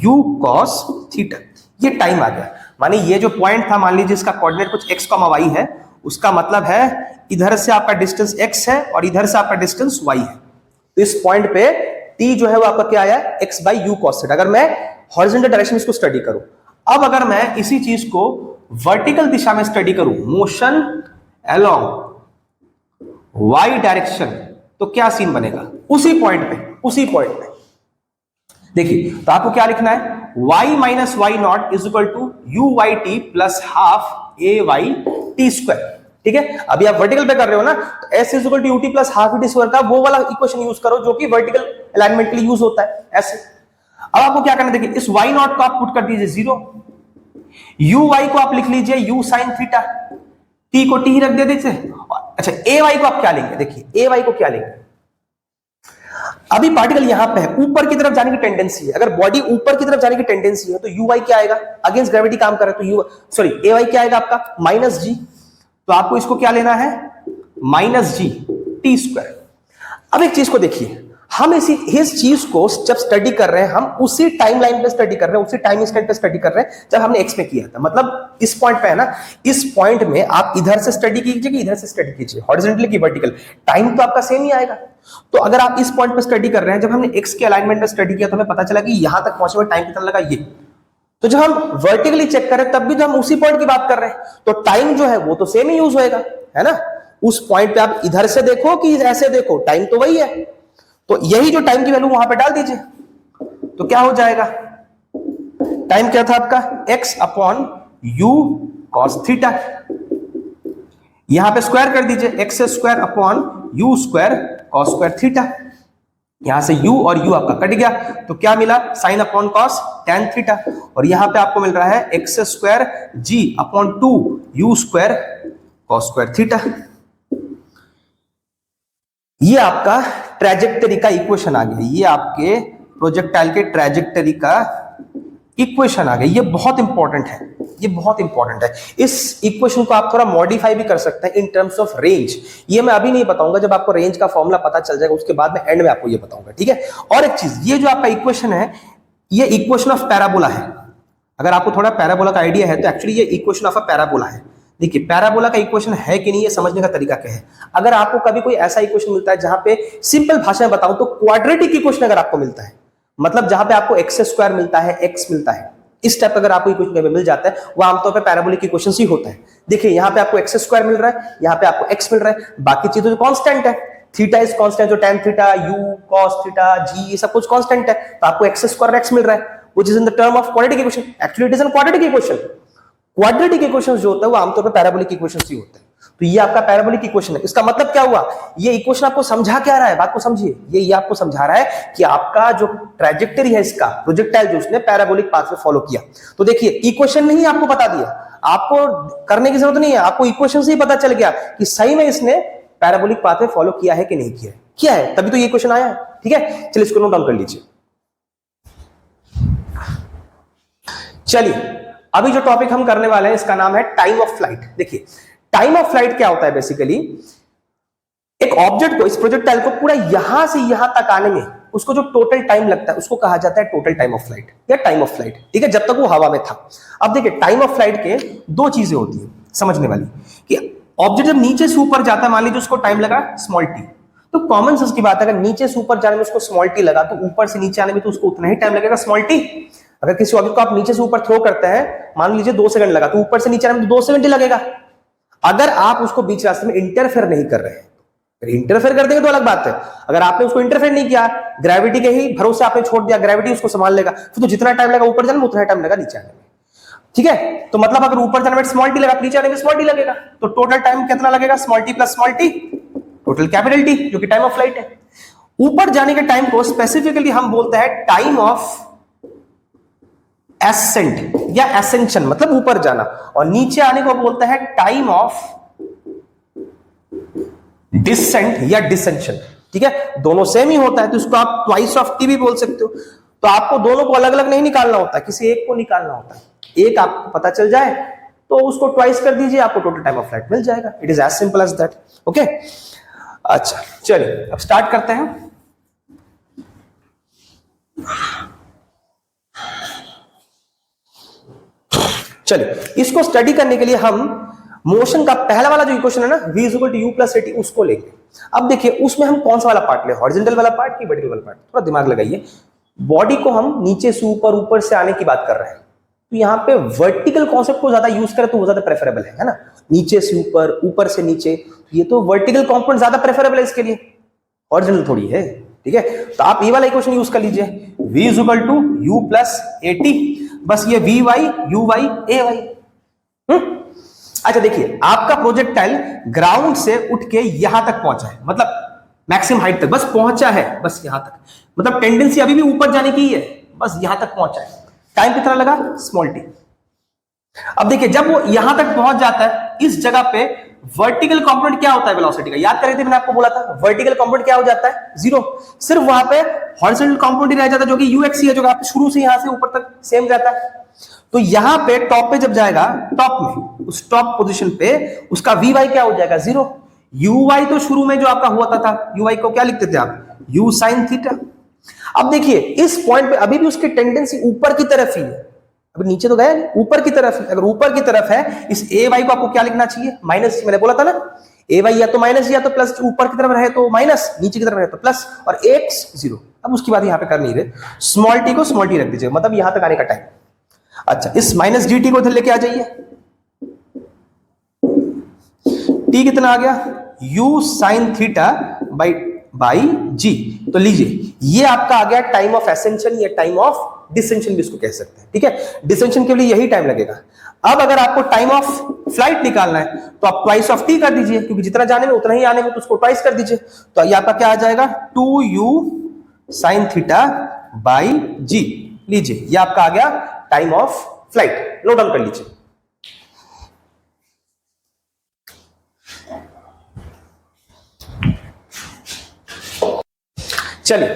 u cos theta. ये टाइम आ गया, माने ये जो पॉइंट था, मान लीजिए इसका कोऑर्डिनेट कुछ x, y है, उसका मतलब है इधर से आपका डिस्टेंस x है और इधर से आपका डिस्टेंस y है। तो इस पॉइंट पे t जो है वो आपका क्या आया, x by you cos theta. अगर मैं हॉरिजॉन्टल डायरेक्शन इसको स्टडी करूं, अब अगर मैं इसी चीज को वर्टिकल दिशा में स्टडी करूं, मोशन अलोंग वाई डायरेक्शन, तो क्या सीन बनेगा, उसी पॉइंट पे देखिए, तो आपको क्या लिखना है, y minus y not is equal to u y t plus half a y t square. ठीक है, अभी आप वर्टिकल पे कर रहे हो ना, तो s is equal to u t plus half t square का वो वाला इक्वेशन यूज करो जो कि वर्टिकल अलाइनमेंट के लिए यूज होता है, ऐसे। अब आपको क्या करना है, देखिए इस y नॉट को आप पुट कर दीजिए जीरो, uy को आप लिख लीजिए u sin थीटा, t को t ही रख दे दीजिए। अच्छा, ay को आप क्या लेंगे, देखिए ay को क्या लेंगे, अभी पार्टिकल यहां पे है, ऊपर की तरफ जाने की टेंडेंसी है, अगर बॉडी ऊपर की तरफ जाने की टेंडेंसी है तो uy क्या आएगा, अगेंस्ट ग्रेविटी काम कर रहा है, तो ay क्या आएगा आपका माइनस जी, तो आपको इसको क्या लेना है, माइनस जी टी स्क्वायर। अब एक चीज को देखिए, हम इस चीज को जब स्टडी कर रहे हैं, हम उसी टाइमलाइन पे स्टडी कर रहे हैं, उसी टाइम इंस्टेंट पे स्टडी कर रहे हैं जब हमने एक्स में किया था। मतलब इस पॉइंट पे है ना, इस पॉइंट में आप इधर से स्टडी कीजिए कि इधर से स्टडी कीजिए, हॉरिजॉन्टली की वर्टिकल, टाइम तो आपका सेम ही आएगा। तो अगर आप इस पॉइंट पे स्टडी कर रहे हैं, जब हमने एक्स के अलाइनमेंट में स्टडी किया तो हमें पता चला कि यहां तक पहुंचे हुए टाइम कितना लगा, ये। तो जब हम वर्टिकली चेक करें तब भी तो हम उसी पॉइंट की बात कर रहे हैं, तो टाइम जो है वो तो सेम ही यूज होएगा, है ना, उस पॉइंट पे आप इधर से देखो कि ऐसे देखो, टाइम तो वही है, तो यही जो टाइम की वैल्यू वहां पे डाल दीजिए, तो क्या हो जाएगा, टाइम क्या था आपका x upon you cos theta, यहां पे स्क्वायर कर दीजिए, x square upon you square cos square theta, यहां से u और u आपका कट गया, तो क्या मिला, sine upon cos tan theta, और यहां पे आपको मिल रहा है x square g upon 2 you square cos square theta. ये आपका ट्रेजेक्टरी का इक्वेशन आ गया, ये आपके प्रोजेक्टाइल के ट्रेजेक्टरी का इक्वेशन आ गया। ये बहुत इंपॉर्टेंट है, ये बहुत इंपॉर्टेंट है। इस इक्वेशन को आप थोड़ा मॉडिफाई भी कर सकते हैं इन टर्म्स ऑफ रेंज। ये मैं अभी नहीं बताऊंगा, जब आपको रेंज का फॉर्मूला पता चल जाएगा उसके बाद में एंड में आपको ये बताऊंगा, ठीक है। और एक चीज, ये जो आपका इक्वेशन है, ये इक्वेशन ऑफ पैराबोला है। अगर आपको थोड़ा पैराबोला का आइडिया है तो एक्चुअली ये इक्वेशन ऑफ अ पैराबोला है। देखिए पैराबोला का इक्वेशन है कि नहीं, ये समझने का तरीका क्या है। अगर आपको कभी कोई ऐसा इक्वेशन मिलता है जहां पे सिंपल भाषा में बताऊं तो क्वाड्रेटिक इक्वेशन अगर आपको मिलता है, मतलब जहां पे आपको एक्स स्क्वायर मिलता है, एक्स मिलता है, इस टाइप अगर आपको इक्वेशन मिल जाता है, वो आमतौर पे पैराबोलिक इक्वेशन ही होता है। देखिए यहां पे आपको एक्स स्क्वायर मिल रहा है, यहां पे आपको एक्स मिल रहा है, बाकी चीजें जो कांस्टेंट है, थीटा इज कांस्टेंट, जो tan theta, u cos theta, g ये सब कुछ कांस्टेंट है, तो आपको एक्स स्क्वायर एक्स मिल रहा है, which is in the term of quadratic equation. Actually it is an quadratic equation. Quadratic equation जो होता है वो आमतौर पर पैराबोलिक इक्वेशन ही होता है। तो ये आपका पैराबोलिक इक्वेशन है। इसका मतलब क्या हुआ, ये इक्वेशन आपको समझा क्या रहा है, बात को समझिए, ये आपको समझा रहा है कि आपका जो ट्रैजेक्टरी है, इसका प्रोजेक्टाइल जो उसने पैराबोलिक पाथ में फॉलो किया। तो देखिए इक्वेशन नहीं आपको बता दिया, आपको करने की जरूरत नहीं है, आपको इक्वेशन से ही पता चल गया कि सही में इसने पैराबोलिक पाथ में फॉलो किया है कि नहीं किया है। किया है तभी तो ये क्वेश्चन आया है, ठीक है। चलिए इसको नोट डाउन कर लीजिए। चलिए अभी जो टॉपिक हम करने वाले हैं इसका नाम है टाइम ऑफ फ्लाइट। देखिए टाइम ऑफ फ्लाइट क्या होता है, बेसिकली एक ऑब्जेक्ट को, इस प्रोजेक्टाइल को पूरा यहां से यहां तक आने में उसको जो टोटल टाइम लगता है उसको कहा जाता है टोटल टाइम ऑफ फ्लाइट या टाइम ऑफ फ्लाइट, ठीक है, जब तक वो हवा में था। अब देखिए टाइम ऑफ फ्लाइट के दो चीजें होती है समझने वाली, कि ऑब्जेक्ट जब नीचे से ऊपर जाता है, मान लीजिए उसको टाइम लगा स्मॉल टी, तो कॉमन सेंस की बात है, अगर नीचे से ऊपर जाने में उसको स्मॉल टी लगा तो ऊपर से नीचे आने में तो उसको उतना ही टाइम लगेगा स्मॉल टी। अगर किसी ऑब्जेक्ट को आप नीचे से ऊपर थ्रो करते हैं, मान लीजिए 2 सेकंड लगा, तो ऊपर से नीचे आने में 2 सेकंड ही लगेगा। अगर आप उसको बीच रास्ते में इंटरफेयर नहीं कर रहे हैं, इंटरफेयर कर देंगे तो अलग बात है। अगर आपने उसको इंटरफेयर नहीं किया, ग्रेविटी के ही भरोसे आपने छोड़ दिया, ग्रेविटी उसको संभाल लेगा, फिर तो जितना टाइम लगा ऊपर जाने में उतना टाइम लगा नीचे आने में, ठीक है। तो मतलब अगर ऊपर जाने में स्मॉल टी लगा, नीचे आने में स्मॉल टी लगेगा, तो टोटल टाइम कितना लगेगा, small T plus small T, total capital T, जो कि टाइम ऑफ फ्लाइट है। ऊपर जाने के टाइम को स्पेसिफिकली हम बोलते हैं टाइम ऑफ एसेंट या एसेंशन, मतलब ऊपर जाना, और नीचे आने को बोलते हैं टाइम ऑफ डिसेंट या डिसेंशन, ठीक है। दोनों सेम ही होता है, तो इसको आप ट्वाइस ऑफ टी भी बोल सकते हो। तो आपको दोनों को अलग अलग नहीं निकालना होता, किसी एक को निकालना होता है। एक आपको पता चल जाए तो उसको ट्वाइस कर दीजिए, आपको टोटल टाइम ऑफ फ्लाइट मिल जाएगा। It is as simple as that, okay. अच्छा चलिए अब स्टार्ट करते हैं। चलिए इसको स्टडी करने के लिए हम मोशन का पहला वाला जो इक्वेशन है ना, v is equal to u plus at, उसको लेंगे। अब देखिए उसमें हम कौन सा वाला पार्ट ले, हॉरिजॉन्टल वाला पार्ट कि वर्टिकल वाला पार्ट, थोड़ा दिमाग लगाइए। बॉडी को हम नीचे से ऊपर, ऊपर से आने की बात कर रहे हैं, तो यहाँ पे वर्टिकल कॉन्सेप्ट को ज्यादा यूज करें तो वो ज्यादा प्रेफरेबल है ना। नीचे से ऊपर, ऊपर से नीचे, ये तो वर्टिकल कंपोनेंट ज्यादा प्रेफरेबल है इसके लिए, हॉरिजॉन्टल थोड़ी है, ठीक है। तो आप ये वाला इक्वेशन यूज कर लीजिए, v is equal to u plus at, बस ये vy uy ay। अच्छा देखिए आपका प्रोजेक्टाइल ग्राउंड से उठ के यहां तक पहुंचा है, मतलब मैक्सिमम हाइट तक बस पहुंचा है, बस यहां तक, मतलब टेंडेंसी अभी भी ऊपर जाने की है, बस यहां तक पहुंचा है। टाइम कितना लगा, स्मॉल टी। अब देखिए जब वो यहां तक पहुंच जाता है, इस जगह पे वर्टिकल कंपोनेंट क्या होता है वेलोसिटी का, याद करें थे मैंने आपको बोला था, वर्टिकल कंपोनेंट क्या हो जाता है, 0। सिर्फ वहां पे हॉरिजॉन्टल कंपोनेंट ही रह जाता है जो कि ux है, जो कि शुरू से यहां से ऊपर तक सेम रहता है। तो यहां पे टॉप पे जब जाएगा, टॉप में उस टॉप पोजीशन पे उसका वी क्या हो जाएगा, 0। यू वाई तो शुरू में जो आपका हुआ था, यू वाई को क्या लिखते थे आप, यू साइन थीटा। अब देखिए इस पॉइंट पे अभी भी उसकी टेंडेंसी ऊपर की तरफ ही है, अभी नीचे तो गया नहीं, ऊपर की तरफ है। अगर ऊपर की तरफ है, इस ए वाई को आपको क्या लिखना चाहिए, माइनस, मैंने बोला था ना, ए वाई या तो माइनस या तो प्लस, ऊपर की तरफ रहे तो माइनस, नीचे की तरफ रहे तो प्लस, और एक्स 0। अब उसकी बात यहां पे कर नहीं रहे, स्मॉल टी को स्मॉल टी रख दीजिए, मतलब यहां तक आने का टाइम। अच्छा इस माइनस डी टी को इधर लेके आ जाइए, टी कितना आ गया u साइन थीटा बाई जी। तो लीजिए ये आपका आ गया टाइम ऑफ एसेंशन या टाइम ऑफ डिसेंशन भी इसको कह सकते हैं, ठीक है। डिसेंशन के लिए यही टाइम लगेगा। अब अगर आपको टाइम ऑफ फ्लाइट निकालना है तो आप ट्वाइस ऑफ टी कर दीजिए, क्योंकि जितना जाने में उतना ही आने में, तो उसको ट्वाइस कर दीजिए। तो ये आपका क्या आ जाएगा 2u साइन थीटा बाई जी। लीजिए ये आपका आ गया time of flight, note down कर लीजिए। चलिए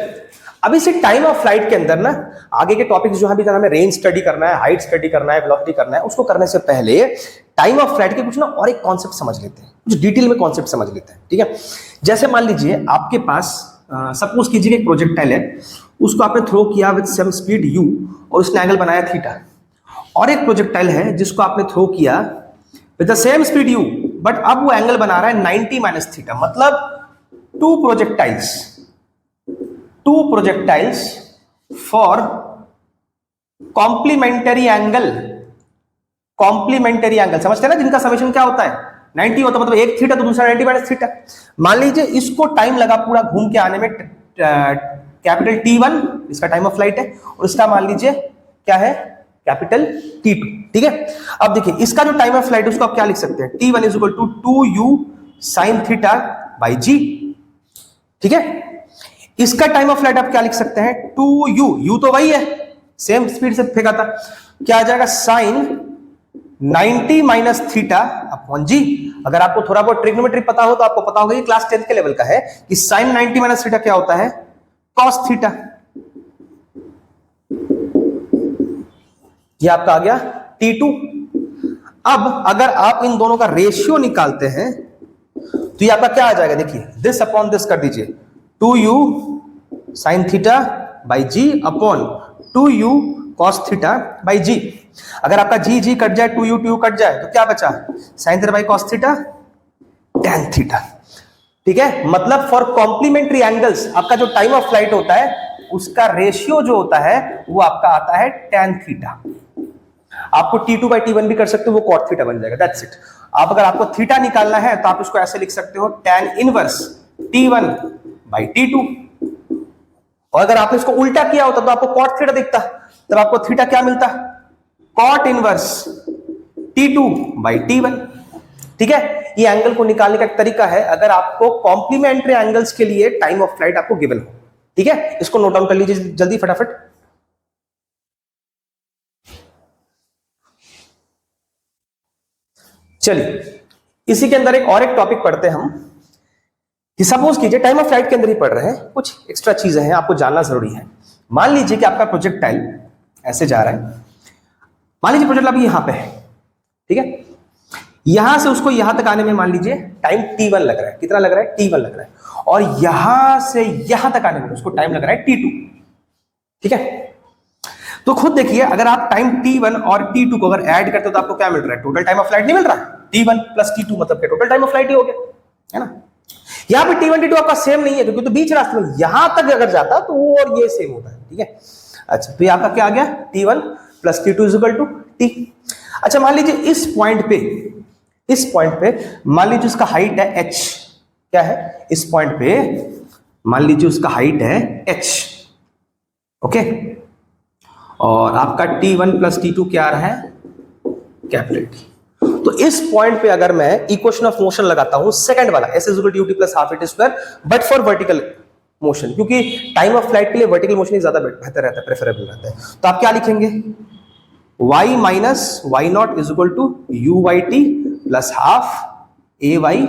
अब इसी टाइम ऑफ फ्लाइट के अंदर ना आगे के टॉपिक्स जो हमें हमें रेंज स्टडी करना है, हाइट स्टडी करना है, वेलोसिटी करना है, उसको करने से पहले टाइम ऑफ फ्लाइट के कुछ ना और एक कॉन्सेप्ट समझ लेते हैं, कुछ डिटेल में कॉन्सेप्ट समझ लेते हैं, ठीक है। जैसे मान लीजिए आपके पास सपोज कीजिए एक प्रोजेक्टाइल है, उसको आपने थ्रो किया विद सम स्पीड u और उसने एंगल बनाया थीटा, और एक प्रोजेक्टाइल है जिसको आपने थ्रो किया with the same speed u but अब वो एंगल बना रहा है 90 माइनस थीटा। मतलब two projectiles for complementary angle समझते हैं ना, जिनका समेशन क्या होता है 90 होता है, मतलब एक थीटा तो दूसरा 90 माइनस थीटा। मान लीजिए इसको टाइम लगा पूरा घूम के आने में कैपिटल T1, इसका टाइम ऑफ फ्लाइट है, और इसका मान लीजिए क्या है कैपिटल T2, ठीक है। अब देखिए इसका जो टाइम ऑफ फ्लाइट है उसको आप क्या लिख सकते हैं, T1 is equal to 2u sine theta by g, ठीक है। इसका टाइम ऑफ फ्लाइट आप क्या लिख सकते हैं 2u तो वही है, सेम स्पीड से फेंका था, क्या आ जाएगा साइन 90 माइनस थीटा अपॉन जी। अगर आपको थोड़ा बहुत ट्रिग्नोमेट्री पता हो तो आपको पता होगा, ये क्लास 10th के लेवल का है कि साइन 90 माइनस थीटा क्या होता है कॉस थीटा। ये आपका आ गया T2। अब अगर आप इन दोनों का रेशियो निकालते हैं तो ये आपका क्या आ जाएगा, देखिए दिस अपॉन दिस कर दीजिए 2u sine theta by g upon 2u cos theta by g. अगर आपका जी कट जाए 2u कट जाए तो क्या बचा sign theta by cos theta tan theta, ठीक है। मतलब फॉर कॉम्प्लीमेंट्री एंगल्स आपका जो टाइम ऑफ फ्लाइट होता है उसका रेशियो जो होता है वो आपका आता है tan थीटा। आपको T2 बाई T1 भी कर सकते हो, वो cot थीटा बन जाएगा, दैट्स इट। आप अगर आपको थीटा निकालना है तो आप इसको ऐसे लिख सकते हो tan inverse T1 by T2, और अगर आपने इसको उल्टा किया होता तो आपको cot थीटा दिखता, तब आपको थीटा क्या मिलता cot inverse T2 by T1, ठीक है। ये एंगल को निकालने का एक तरीका है अगर आपको कॉम्प्लीमेंट्री एंगल्स के लिए टाइम ऑफ फ्लाइट आपको गिवन हो, ठीक है। इसको नोट डाउन कर लीजिए जल्दी फटाफट। चलिए इसी के अंदर एक और एक टॉपिक पढ़ते हैं हम, कि सपोज कीजिए टाइम ऑफ फ्लाइट के अंदर ही पढ़ रहे हैं, कुछ एक्स्ट्रा चीजें हैं आपको जानना जरूरी है। मान लीजिए कि आपका प्रोजेक्टाइल ऐसे जा रहा है, मान लीजिए प्रोजेक्टाइल अभी यहां पे है, ठीक है। यहां से उसको यहां तक आने में मान लीजिए टाइम T1 लग रहा है, कितना लग रहा है T1 लग रहा है, और यहां से यहां तक आने में उसको टाइम लग रहा है T2, ठीक है। तो खुद देखिए अगर आप टाइम T1 और T2 को अगर ऐड करते हो तो आपको क्या मिल रहा है, टोटल टाइम ऑफ फ्लाइट नहीं मिल रहा है, T1 प्लस T2 मतलब क्या टोटल टाइम ऑफ फ्लाइट ही हो गया, है ना। यहां पे T1 T2 आपका सेम नहीं है क्योंकि तो बीच रास्ते में यहां तक अगर जाता तो वो और ये सेम होता है, ठीक है। अच्छा तो ये आपका क्या आ गया T1 plus T2 is equal to T। अच्छा मान लीजिए इस पॉइंट पे मान लीजिए उसका हाइट है h, क्या है इस पॉइंट पे मान लीजिए उसका हाइट है h, ओके। और आपका T1 प्लस T2 क्या आ रहा है कैपिटल T। तो इस पॉइंट पे अगर मैं इक्वेशन ऑफ मोशन लगाता हूं सेकंड वाला s is equal to ut plus half it square but for vertical motion, क्योंकि टाइम ऑफ फ्लाइट के लिए वर्टिकल मोशन ही ज्यादा बेहतर रहता है, प्रेफरेबल रहता है। तो आप क्या लिखेंगे y minus y not is equal to u y t plus half a y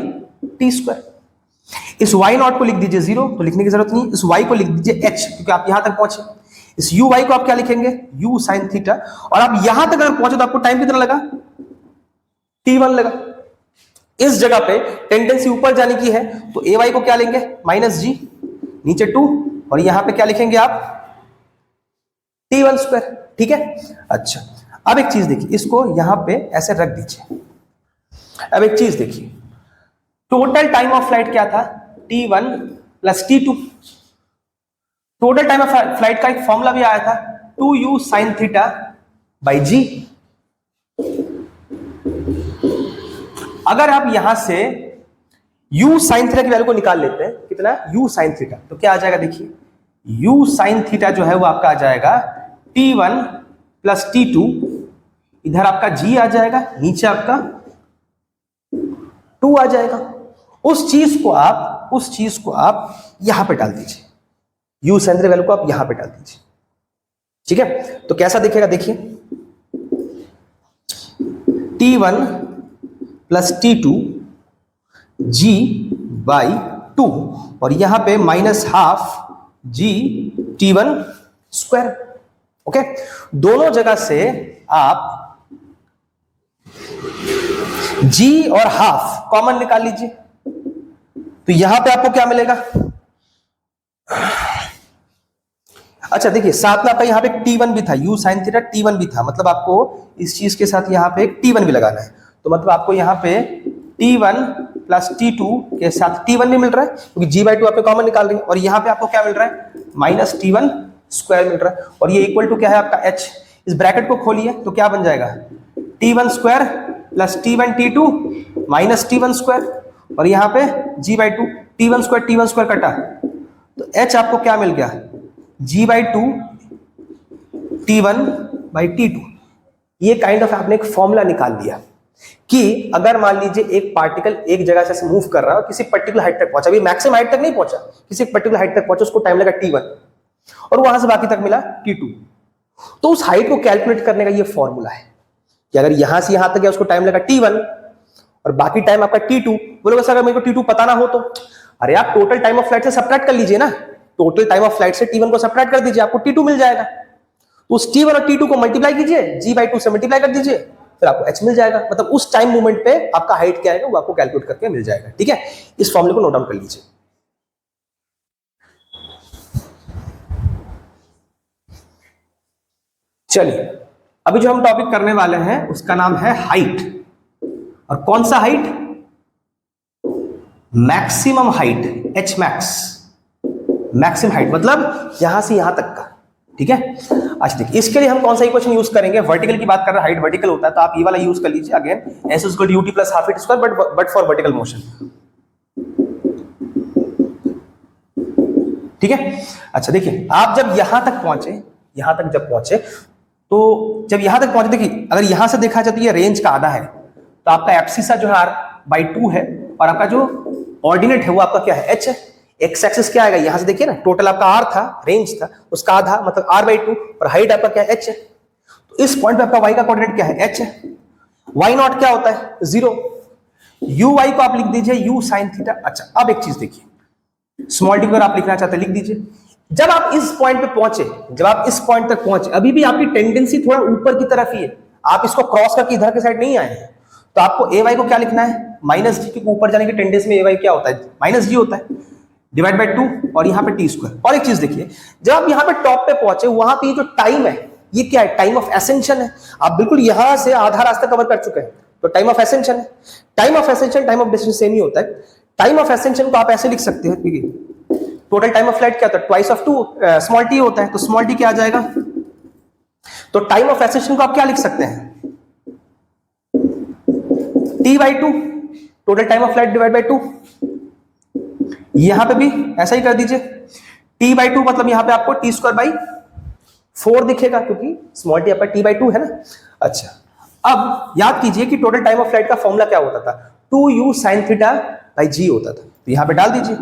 t square. इस y नॉट को लिख दीजिए 0, तो लिखने की जरूरत नहीं। इस y को लिख दीजिए h, क्योंकि आप यहां तक पहुंचे। इस u y को आप क्या लिखेंगे u साइन थीटा, और आप यहां तक अगर पहुंचे तो आपको टाइम कितना लगा T1 लगा। इस जगह पे टेंडेंसी ऊपर जाने की है तो ए वाई को क्या लेंगे माइनस जी, नीचे 2, और यहां पे क्या लिखेंगे आप T1 स्क्वायर, ठीक है। अच्छा अब एक चीज देखिए, इसको यहां पे ऐसे रख दीजिए। अब एक चीज देखिए, टोटल टाइम ऑफ फ्लाइट क्या था T1 plus T2। Total time of flight का एक फॉर्मूला भी आया था 2u sine theta by g. अगर आप यहां से u साइन थीटा की वैल्यू को निकाल लेते हैं, कितना u साइन थीटा, तो क्या आ जाएगा देखिए, u साइन थीटा जो है वो आपका आ जाएगा t1 प्लस t2, इधर आपका g आ जाएगा, नीचे आपका 2 आ जाएगा। उस चीज को आप यहां पे डाल दीजिए, u साइन थीटा वैल्यू को आप यहां पे डाल दीजिए, ठीक है। तो कैसा दिखेगा देखिए, t1 plus t2 g by 2 और यहां पे minus half g t1 square. Okay, दोनों जगह से आप g और हाफ कॉमन निकाल लीजिए, तो यहां पे आपको क्या मिलेगा, अच्छा देखिए साथ में आपका यहाँ पे t1 भी था, u साइन थीटा t1 भी था, मतलब आपको इस चीज के साथ यहाँ पे t1 भी लगाना है, तो मतलब आपको यहाँ पे t1 प्लस t2 के साथ t1 भी मिल रहा है, क्योंकि g बाई 2 आपके कॉमन निकाल रही है, और यहाँ पे आपको क्या मिल रहा है, माइनस t1 स्क्वायर मिल रहा है, और ये इक्वल टू क्या है आपका h, इस ब्रैकेट को खोलिए तो क्या बन जाएगा, t1 square plus t1 t2 minus t1 square, और यहाँ पे g बाई 2 t1 स्क्वायर कटा, तो h आपको क्या मिल गया, g by 2 t1 by t2। ये काइंड ऑफ आपने एक फॉर्मूला निकाल दिया कि अगर मान लीजिए एक पार्टिकल एक जगह से मूव कर रहा है, किसी पर्टिकुलर हाइट तक पहुंचा, अभी मैक्सिमम हाइट तक नहीं पहुंचा, किसी पर्टिकुलर हाइट तक पहुंचा, उसको टाइम लगा t1 और वहां से बाकी तक मिला t2, तो उस हाइट को कैलकुलेट करने का ये फॉर्मूला है कि अगर यहां से यहां तक गया उसको टाइम लगा t1 और बाकी टाइम आपका t2। बोलोगे सर अगर मेरे को t2 पता ना हो तो, अरे आप टोटल टाइम ऑफ फ्लाइट से सब्ट्रैक्ट कर लीजिए ना, टोटल टाइम ऑफ फ्लाइट से t1 को सब्ट्रैक्ट कर दीजिए, आपको t2 मिल जाएगा, तो उस t1 और t2 को मल्टीप्लाई कीजिए, g बाई 2 से मल्टीप्लाई कर दीजिए, फिर आपको h मिल जाएगा, मतलब उस टाइम मोमेंट पे आपका हाइट क्या आएगा वो आपको कैलकुलेट करके मिल जाएगा, ठीक है। इस फॉर्मूले को नोट डाउन कर लीजिए। चलिए अभी जो हम टॉपिक करने वाले हैं उसका नाम है हाइट, और कौन सा height, maximum height, H max, maximum height मतलब यहां से यहां तक का, ठीक है। अच्छा देखिए इसके लिए हम कौन सा इक्वेशन यूज करेंगे, वर्टिकल की बात कर रहे हैं, हाइट वर्टिकल होता है तो आप ये वाला यूज कर लीजिए, again s equal to ut plus half it square but for vertical motion, ठीक है। अच्छा देखिए आप जब यहां तक पहुंचे, यहां तक जब पहुंचे, तो जब यहां तक पहुंचे देखिए अगर यहां से देखा जाए तो ये रेंज का आधा है, तो आपका एब्सिसा जो है r बाई 2 है, और आपका जो ऑर्डिनेट है वो आपका क्या है, h है। एक्स एक्सिस क्या आएगा, यहां से देखिए ना, टोटल आपका r था, रेंज था, उसका आधा मतलब r बाई 2, और हाइट आपका क्या है, h है, तो इस पॉइंट पे आपका y का कोऑर्डिनेट क्या है, h है। y नॉट क्या होता है, 0, uy को आप लिख दीजिए u साइन थीटा। अच्छा अब एक चीज देखिए, स्मॉल डी अगर आप लिखना चाहते हैं लिख दीजिए। जब आप इस पॉइंट पे पहुंचे, जब आप इस पॉइंट तक पहुंचे, अभी भी आपकी टेंडेंसी थोड़ा ऊपर की तरफ ही है, आप इसको क्रॉस करके इधर के साइड नहीं आए हैं, तो आपको ay को क्या लिखना है, माइनस जी, क्योंकि ऊपर जाने की टेंडेंसी में ay क्या होता है, माइनस जी होता है, डिवाइड बाई 2 और यहाँ पे टी स्क्वायर। और एक चीज देखिए, जब आप यहाँ पे टॉप पे पहुंचे, वहां पे जो टाइम है ये क्या है, टाइम ऑफ एसेंशन है, आप बिल्कुल यहां से आधा रास्ता कवर कर चुके हैं, तो टाइम ऑफ एसेंशन है। Time of ascension time of destination same ही होता है। टाइम ऑफ एसेंशन को आप ऐसे लिख सकते हैं, देखिए टोटल टाइम ऑफ फ्लाइट क्या होता है, ट्वाइस ऑफ 2 स्मॉल टी होता है, तो स्मॉल टी क्या आ जाएगा, तो टाइम ऑफ एसेंशन को आप क्या लिख सकते हैं, T by 2, total time of flight divide by 2, यहां पे भी ऐसा ही कर दीजिए, टी बाई 2 मतलब यहां पे आपको टी स्क्वायर बाई 4 दिखेगा, क्योंकि स्मॉल टी आपका टी बाई 2 है ना। अच्छा अब याद कीजिए कि टोटल टाइम ऑफ फ्लाइट का फॉर्मूला क्या होता था, 2u साइन थीटा बाई जी होता था, तो यहां पे डाल दीजिए,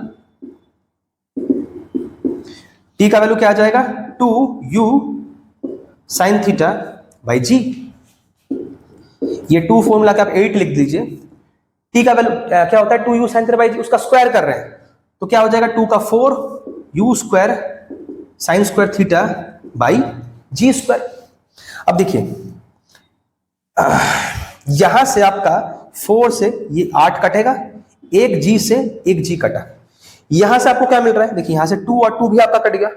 टी का वैल्यू क्या आ जाएगा, 2u sine theta by g, ये 2 फॉर्मूला का आप 8 लिख दीजिए। टी का वैल्यू क्या होता है, 2u साइन थीटा बाई जी, उसका स्क्वायर कर रहे हैं तो क्या हो जाएगा, 2 का 4 u square sine square theta by g square. अब देखिए यहां से आपका 4 से ये 8 कटेगा, एक जी से एक जी कटा, यहां से आपको क्या मिल रहा है, देखिए यहां से 2 और 2 भी आपका कट गया,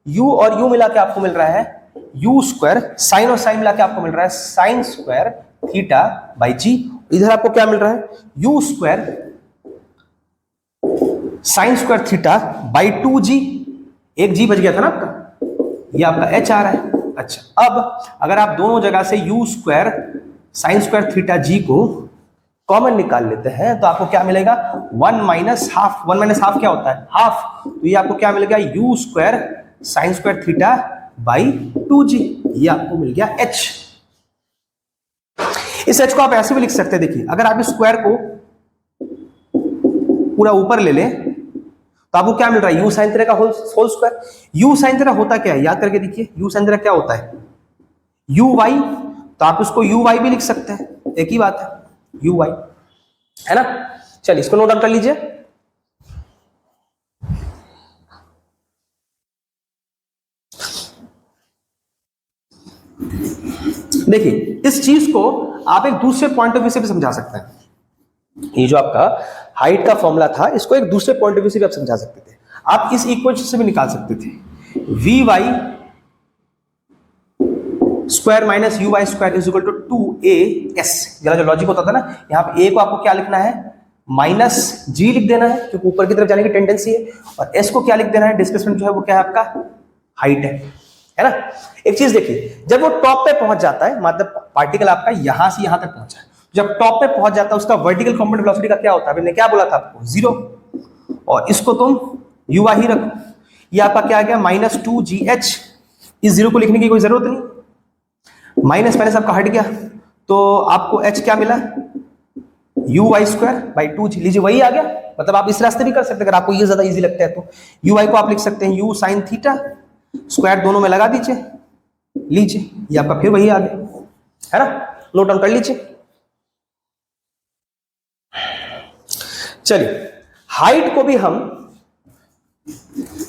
u और u मिला के आपको मिल रहा है u स्क्वायर, साइन और साइन मिला के आपको मिल रहा है साइन स्क्वायर थीटा बाई जी, इधर आपको क्या मिल रहा है, u square sine square theta by 2g, एक जी बच गया था ना आपका, ये आपका h आ रहा है। अच्छा अब अगर आप दोनों जगह से u square sine square theta g को कॉमन निकाल लेते हैं तो आपको क्या मिलेगा 1 माइनस हाफ। 1 माइनस हाफ क्या होता है? हाफ। तो ये आपको क्या मिलेगा? U square sine square theta by 2g। ये आपको मिल गया h। इस h को आप ऐसे भी लिख सकते हैं। देखिए अगर आप इस स्क्वायर को पूरा ऊपर ले लें तो आपको क्या मिल रहा है? यू साइन थीटा का whole square. U sine theta होता क्या है? याद करके देखिए, यू साइन थीटा क्या होता है? U y. तो आप इसको यू वाई भी लिख सकते हैं, एक ही बात है, यू वाई, है ना। चलिए इसको नोट डाउन कर लीजिए। देखिए इस चीज को आप एक दूसरे पॉइंट ऑफ व्यू से भी समझा सकते हैं। ये जो आपका हाइट का फॉर्मूला था, इसको एक दूसरे पॉइंट ऑफ व्यू से भी आप समझा सकते थे। आप इस इक्वेशन से भी निकाल सकते थे, v y square minus u y square is equal to 2as। जरा जो लॉजिक होता था ना, यहाँ पे a को आपको क्या लिखना है? माइनस g लिख देना है क्योंकि ऊपर की तरफ जाने की टेंडेंसी है, और s को क्या लिख देना है? डिस्प्लेसमेंट जो है वो क्या है? आपका हाइट है ना। एक चीज देखिए, जब वो टॉप पे पहुंच जाता है, मतलब पार्टिकल आपका यहां से यहां तक पहुंचा है, जब टॉप पे पहुंच जाता है उसका वर्टिकल कंपोनेंट वेलोसिटी का क्या होता है? मैंने क्या बोला था आपको? 0। और इसको तुम यू ही रखो। ये आपका क्या आ गया? Minus 2gh। इस 0 को लिखने की कोई जरूरत नहीं, माइनस माइनस आपका हट गया, तो आपको h क्या मिला? U y square by 2g। लीजिए वही आ गया। मतलब आप इस रास्ते भी कर सकते हैं अगर आपको ये ज्यादा इजी लगता है तो। यू वाई को आप लिख सकते हैं यू साइन थीटा, स्क्वायर दोनों में लगा दीजिए, लीजिए ये आपका फिर वही आ गया, है ना। नोट डाउन कर लीजिए। चलिए हाइट को भी हम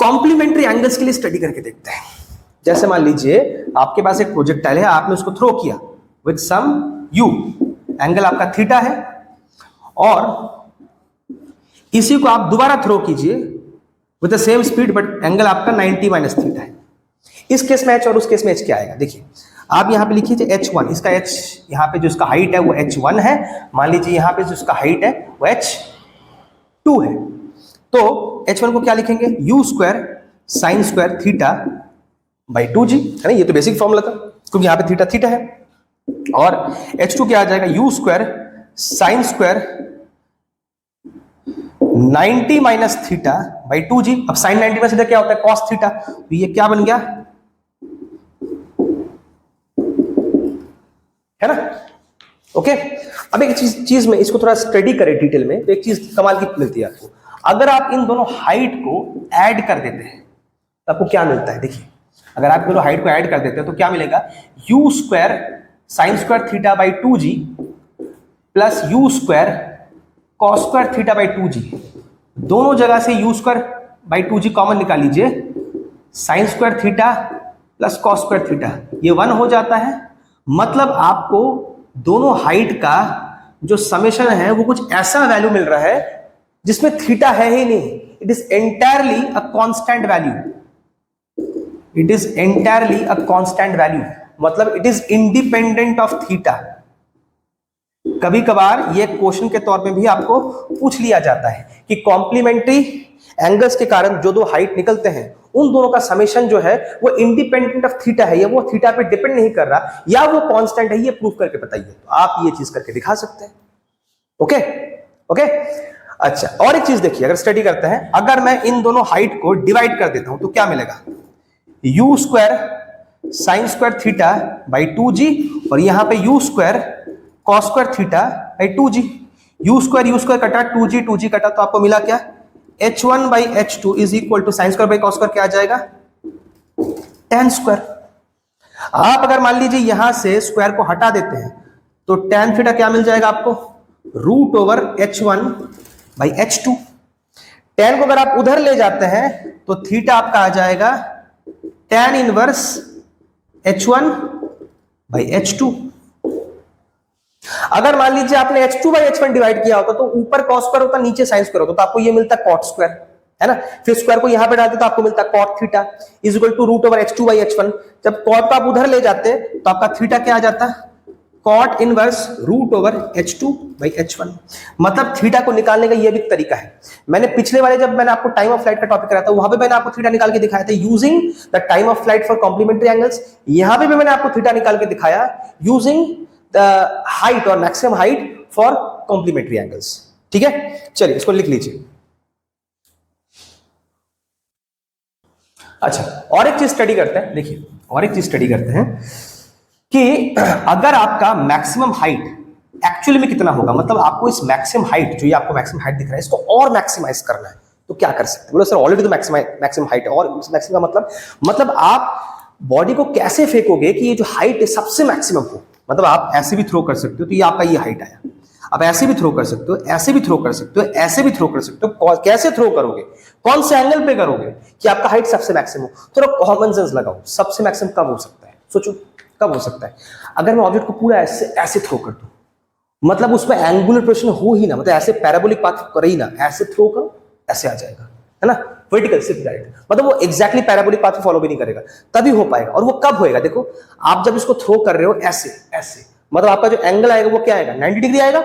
कॉम्प्लीमेंट्री एंगल्स के लिए स्टडी करके देखते हैं। जैसे मान लीजिए आपके पास एक प्रोजेक्टाइल है, आपने उसको थ्रो किया विद सम u, एंगल आपका थीटा है, और इसी को आप दोबारा थ्रो कीजिए with the same speed but angle आपका 90 माइनस थीटा है। इस केस में h और उस केस में h क्या आएगा? देखिए आप यहां पे लिखिए h1, इसका h यहां पे जो इसका हाइट है वो h1 है, मान लीजिए यहां पे जो इसका हाइट है वो h2 है। तो h1 को क्या लिखेंगे? You square sine square theta by 2g, है ना। ये तो बेसिक फॉर्मूला था क्योंकि यहाँ पे थीटा थीटा है। और h2 क्या आ जाएगा? You square sine square 90 minus theta by 2g। अब साइन 90 माइनस थीटा क्या होता है? Cos theta. तो ये क्या बन गया, है ना। ओके, अब एक चीज में इसको थोड़ा स्टडी करें डिटेल में, तो एक चीज कमाल की मिलती है आपको। अगर आप इन दोनों हाइट को ऐड कर देते हैं तो आपको क्या मिलता है? देखिए अगर आप दोनों हाइट को ऐड कर देते हैं तो क्या मिलेगा? U square sine square theta by 2g plus you square cos square theta by 2g। दोनों जगह से you square by 2g common निकाल लीजिए, sign square theta plus cos square theta, ये 1 हो जाता है। मतलब आपको दोनों हाइट का जो समेशन है वो कुछ ऐसा वैल्यू मिल रहा है जिसमें थीटा है ही नहीं। It is entirely a constant value. It is entirely a constant value, मतलब it is independent of theta. कभी कभार ये क्वेश्चन के तौर पे भी आपको पूछ लिया जाता है कि कॉम्प्लीमेंट्री एंगल्स के कारण जो दो हाइट निकलते हैं उन दोनों का समेशन जो है वो इंडिपेंडेंट ऑफ थीटा है, या वो थीटा पे डिपेंड नहीं कर रहा, या वो कांस्टेंट है, ये प्रूफ करके बताइए। तो आप ये चीज करके दिखा सकते हैं। ओके ओके, अच्छा और एक चीज देखिए, अगर स्टडी करते हैं, अगर मैं इन दोनों हाइट को डिवाइड कर देता हूं तो क्या मिलेगा? U square sine square theta by 2g, और यहां पे u square cos square theta by 2g। U square कटा, 2g कटा, तो आपको मिला क्या? h1 by h2 is equal to sine square by cos square, क्या आ जाएगा? tan square. आप अगर मान लीजिए यहां से स्क्वायर को हटा देते हैं तो tan थीटा क्या मिल जाएगा आपको? Root over h1 by h2। tan को अगर आप उधर ले जाते हैं तो थीटा आपका आ जाएगा tan inverse h1 by h2। अगर मान लीजिए आपने h2 बाई h1 डिवाइड किया होता तो ऊपर cos स्क्वायर होता, नीचे sin स्क्वायर होता, तो आपको ये मिलता cot स्क्वायर, है ना। फिर स्क्वायर को यहां पे डालते तो आपको मिलता cot theta is equal to root over h2 by h1। जब cot को आप उधर ले जाते तो आपका थीटा क्या आ जाता? cot inverse root over h2 by h1। मतलब थीटा को निकालने का ये भी तरीका है। मैंने पिछले वाले जब मैंने आपको टाइम ऑफ फ्लाइट का टॉपिक कराया था वहां पे मैंने आपको थीटा निकाल के दिखाया था using the time of flight for complementary angles. यहां पे भी मैंने आपको थीटा निकाल के दिखाया यूजिंग द हाइट और maximum height for complementary angles. ठीक है, चलिए इसको लिख लीजिए। अच्छा, और एक चीज स्टडी करते हैं, देखिए और एक चीज स्टडी करते हैं कि अगर आपका मैक्सिमम हाइट एक्चुअली में कितना होगा, मतलब आपको इस मैक्सिमम हाइट, जो ये आपको मैक्सिमम हाइट दिख रहा है, इसको और मैक्सिमाइज करना है, तो क्या कर सकते हैं? बोलो सर ऑलरेडी तो मैक्सिमम हाइट है, और मैक्सिमम का मतलब आप बॉडी को कैसे फेंकोगे कि ये जो हाइट है सबसे मैक्सिमम हो। मतलब आप ऐसे भी थ्रो कर सकते हो, तो ये आपका ये हाइट आया, आप ऐसे भी थ्रो कर सकते हो, ऐसे भी थ्रो कर सकते हो, ऐसे भी थ्रो कर सकते हो। कैसे थ्रो करोगे, कौन से एंगल पे करोगे कि आपका हाइट सबसे मैक्सिमम हो? थोड़ा कॉमन सेंस लगाओ, सबसे मैक्सिमम कब हो सकता है, सोचो कब हो सकता है? अगर मैं ऑब्जेक्ट को पूरा ऐसे ऐसे थ्रो कर दूं, मतलब उसमें एंगुलर प्रोजेक्शन हो ही ना, मतलब ऐसे पैराबोलिक पाथ करे ही ना, ऐसे थ्रो करो ऐसे आ जाएगा, है ना, वर्टिकल सिर्फ डायरेक्ट, मतलब वो एग्जैक्टली पैराबोलिक पाथ फॉलो भी नहीं करेगा, तभी हो पाएगा। और वो कब होएगा? देखो आप जब इसको थ्रो कर रहे हो ऐसे ऐसे, मतलब आपका जो एंगल आएगा वो क्या आएगा, 90 डिग्री आएगा।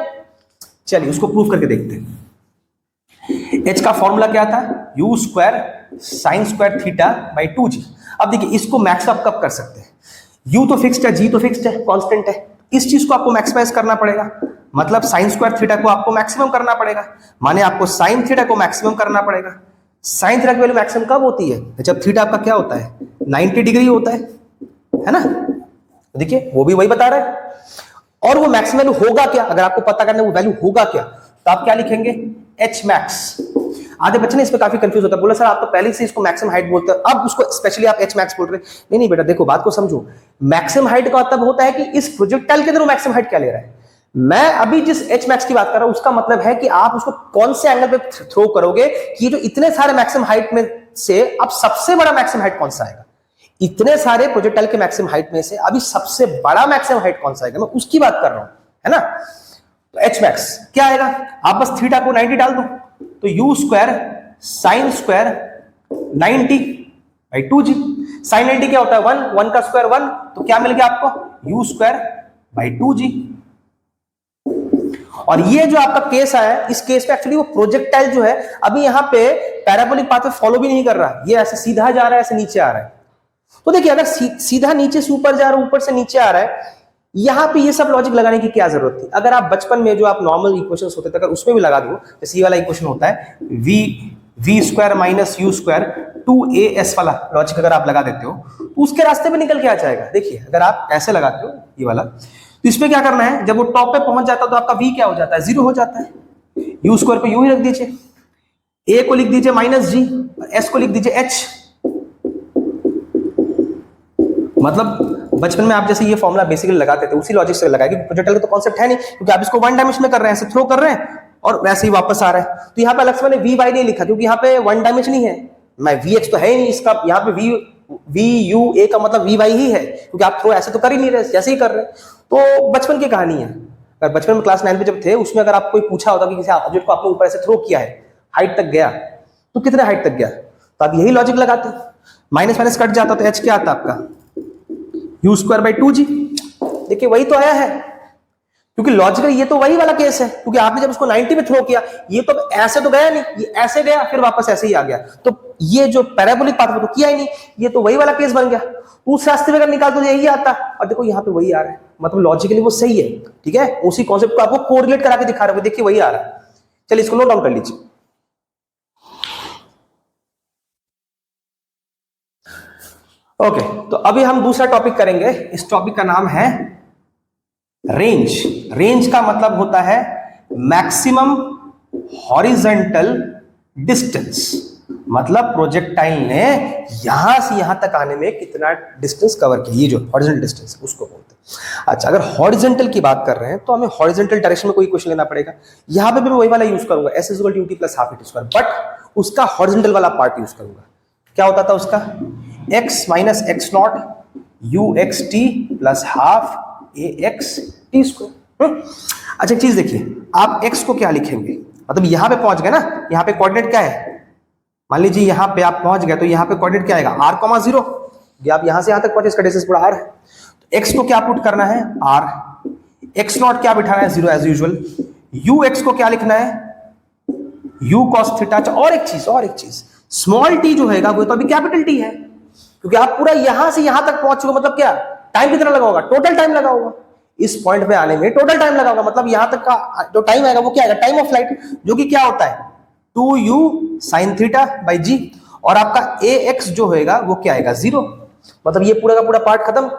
चलिए उसको प्रूव करके देखते हैं। एच का फॉर्मूला क्या था, you square sine square theta by 2g। अब देखिए इसको मैक्स अप कब कर सकते हैं? यू तो फिक्स्ड है, जी तो फिक्स्ड है, कांस्टेंट है, इस चीज को आपको मैक्सिमाइज करना पड़ेगा, मतलब साइन स्क्वायर थीटा को आपको मैक्सिमम करना पड़ेगा, माने आपको साइन थीटा को मैक्सिमम करना पड़ेगा। साइन थीटा की वैल्यू मैक्सिमम कब होती है? जब थीटा आपका क्या होता है, 90 डिग्री होता है ना। देखिए वो भी वही बता रहा है। और वो मैक्सिमम वैल्यू होगा क्या, अगर आपको पता करना है वो वैल्यू होगा क्या, तो आप क्या लिखेंगे, एच मैक्स। आधे बच्चे ने इस पे काफी कंफ्यूज होता है, बोला सर आप तो पहले से इसको मैक्सिमम हाइट बोलते हैं, अब उसको स्पेशली आप एच मैक्स बोल रहे हैं। नहीं नहीं बेटा, देखो बात को समझो, मैक्सिमम हाइट का मतलब होता है कि इस प्रोजेक्टाइल के अंदर वो मैक्सिमम हाइट क्या ले रहा है। मैं अभी जिस एच मैक्स की बात कर रहा हूं उसका मतलब है कि आप उसको कौन से एंगल पे थ्रो करोगे, कि ये जो इतने सारे मैक्सिमम हाइट में से अब सबसे बड़ा मैक्सिमम हाइट कौन सा आएगा, इतने सारे प्रोजेक्टाइल के मैक्सिमम हाइट में से अभी सबसे बड़ा मैक्सिमम हाइट कौन सा आएगा, मैं उसकी बात कर रहा हूं, है ना। तो एच मैक्स क्या आएगा, आप बस थीटा को 90 डाल दो, तो u square sine square 90 by 2g। Sine 90 क्या होता है, 1, 1 का स्क्वायर 1, तो क्या मिल गया आपको, यू स्क्वायर बाई 2g। और ये जो आपका केस आया, इस केस में एक्चुअली वो प्रोजेक्टाइल जो है अभी यहां पे पैराबोलिक पाथ फॉलो भी नहीं कर रहा, ये ऐसे सीधा जा रहा है, ऐसे नीचे आ रहा है। तो देखिए अगर सीधा नीचे से ऊपर जा रहा है, ऊपर से नीचे आ रहा है, यहां पे ये सब लॉजिक लगाने की क्या जरूरत थी? अगर आप बचपन में जो आप नॉर्मल इक्वेशंस होते थे अगर उसमें भी लगा दो, जैसे ये वाला इक्वेशन होता है v square minus you square 2as वाला लॉजिक अगर आप लगा देते हो तो उसके रास्ते पे निकल के आ जाएगा। देखिए अगर आप ऐसे लगाते हो ये वाला, तो इसमें क्या करना है, जब वो टॉप पे पहुंच जाता है तो आपका v क्या हो जाता है, 0 हो जाता है। यू स्क्वायर को यू ही रख दीजिए, a को लिख दीजिए माइनस जी, s को लिख दीजिए h। मतलब बचपन में आप जैसे ये फॉर्मूला बेसिकली लगाते थे उसी लॉजिक से लगाएंगे, प्रोजेक्टाइल का तो कॉन्सेप्ट है नहीं, क्योंकि आप इसको वन डायमेंशन में कर रहे हैं, ऐसे थ्रो कर रहे हैं और वैसे ही वापस आ रहा है। तो यहाँ पे अलग से मैंने वी वाई नहीं लिखा क्योंकि यहाँ पे वन डायमेंशन ही है, मैं वी एक्स तो है ही नहीं इसका, यहाँ पे वी यू ए का मतलब वी वाई ही है, क्योंकि आप थ्रो ऐसे तो कर ही नहीं रहे, जैसे ही कर रहे हैं। तो बचपन की कहानी है। अगर बचपन में क्लास 9 में जब थे उसमें अगर आप कोई पूछा होता कि किसी ऑब्जेक्ट को आपने ऊपर ऐसे थ्रो किया है, हाइट तक गया, तो कितने हाइट तक गया, तो आप यही लॉजिक लगाते, माइनस माइनस कट जाता तो एच क्या आता आपका, यू स्क्वायर बाई 2g। देखिए वही तो आया है, क्योंकि लॉजिकल ये तो वही वाला केस है, क्योंकि आपने जब उसको 90 पे थ्रो किया, ये तो ऐसे तो गया नहीं, ये ऐसे गया फिर वापस ऐसे ही आ गया, तो ये जो पैराबोलिक पाथ वो तो किया ही नहीं, ये तो वही वाला केस बन गया। उस रास्ते में अगर निकाल तो यही आता, और देखो यहाँ पे वही आ रहा है, मतलब लॉजिकली वो सही है, ठीक है, उसी कॉन्सेप्ट को आपको कोरिलेट करा के दिखा रहे हो, देखिए वही आ रहा है। चलिए इसको नोट डाउन कर लीजिए। ओके, तो अभी हम दूसरा टॉपिक करेंगे, इस टॉपिक का नाम है रेंज। रेंज का मतलब होता है मैक्सिमम हॉरिजॉन्टल डिस्टेंस, मतलब प्रोजेक्टाइल ने यहां से यहां तक आने में कितना डिस्टेंस कवर किया, ये जो हॉरिजॉन्टल डिस्टेंस है उसको बोलते हैं। अच्छा, अगर हॉरिजॉन्टल की बात कर रहे हैं तो हमें हॉरिजॉन्टल डायरेक्शन में कोई क्वेश्चन लेना पड़ेगा, यहां पे भी मैं वही वाला यूज करूंगा, s = ut + ½ t², बट उसका हॉरिजॉन्टल वाला पार्ट यूज करूंगा। क्या होता था उसका, x - x0 uxt + ½ axt²। अच्छा एक चीज देखिए, आप x को क्या लिखेंगे, मतलब यहां पे पहुंच गए ना, यहां पे कोऑर्डिनेट क्या है, मान लीजिए यहां पे आप पहुंच गए तो यहां पे कोऑर्डिनेट क्या आएगा, r,0। ये आप यहां से यहां तक पहुंचे, इसका डिस्टेंस पूरा r है, तो x को क्या पुट करना है, r, x0 क्या बिठाना है, 0 एज यूजुअल, ux को क्या लिखना है, u cos थीटा। और एक चीज स्मॉल t जो है वो तो अभी कैपिटल T है, क्योंकि आप पूरा यहां से यहां तक पहुंच चुके, मतलब क्या टाइम कितना लगा होगा, टोटल टाइम लगा होगा, इस पॉइंट पे आने में टोटल टाइम लगा होगा, मतलब यहां तक का जो टाइम आएगा वो क्या आएगा, टाइम ऑफ फ्लाइट, जो कि क्या होता है 2u sin theta by g, और आपका ax जो होएगा वो क्या आएगा 0, मतलब ये पूरा का पूरा पार्ट खत्म।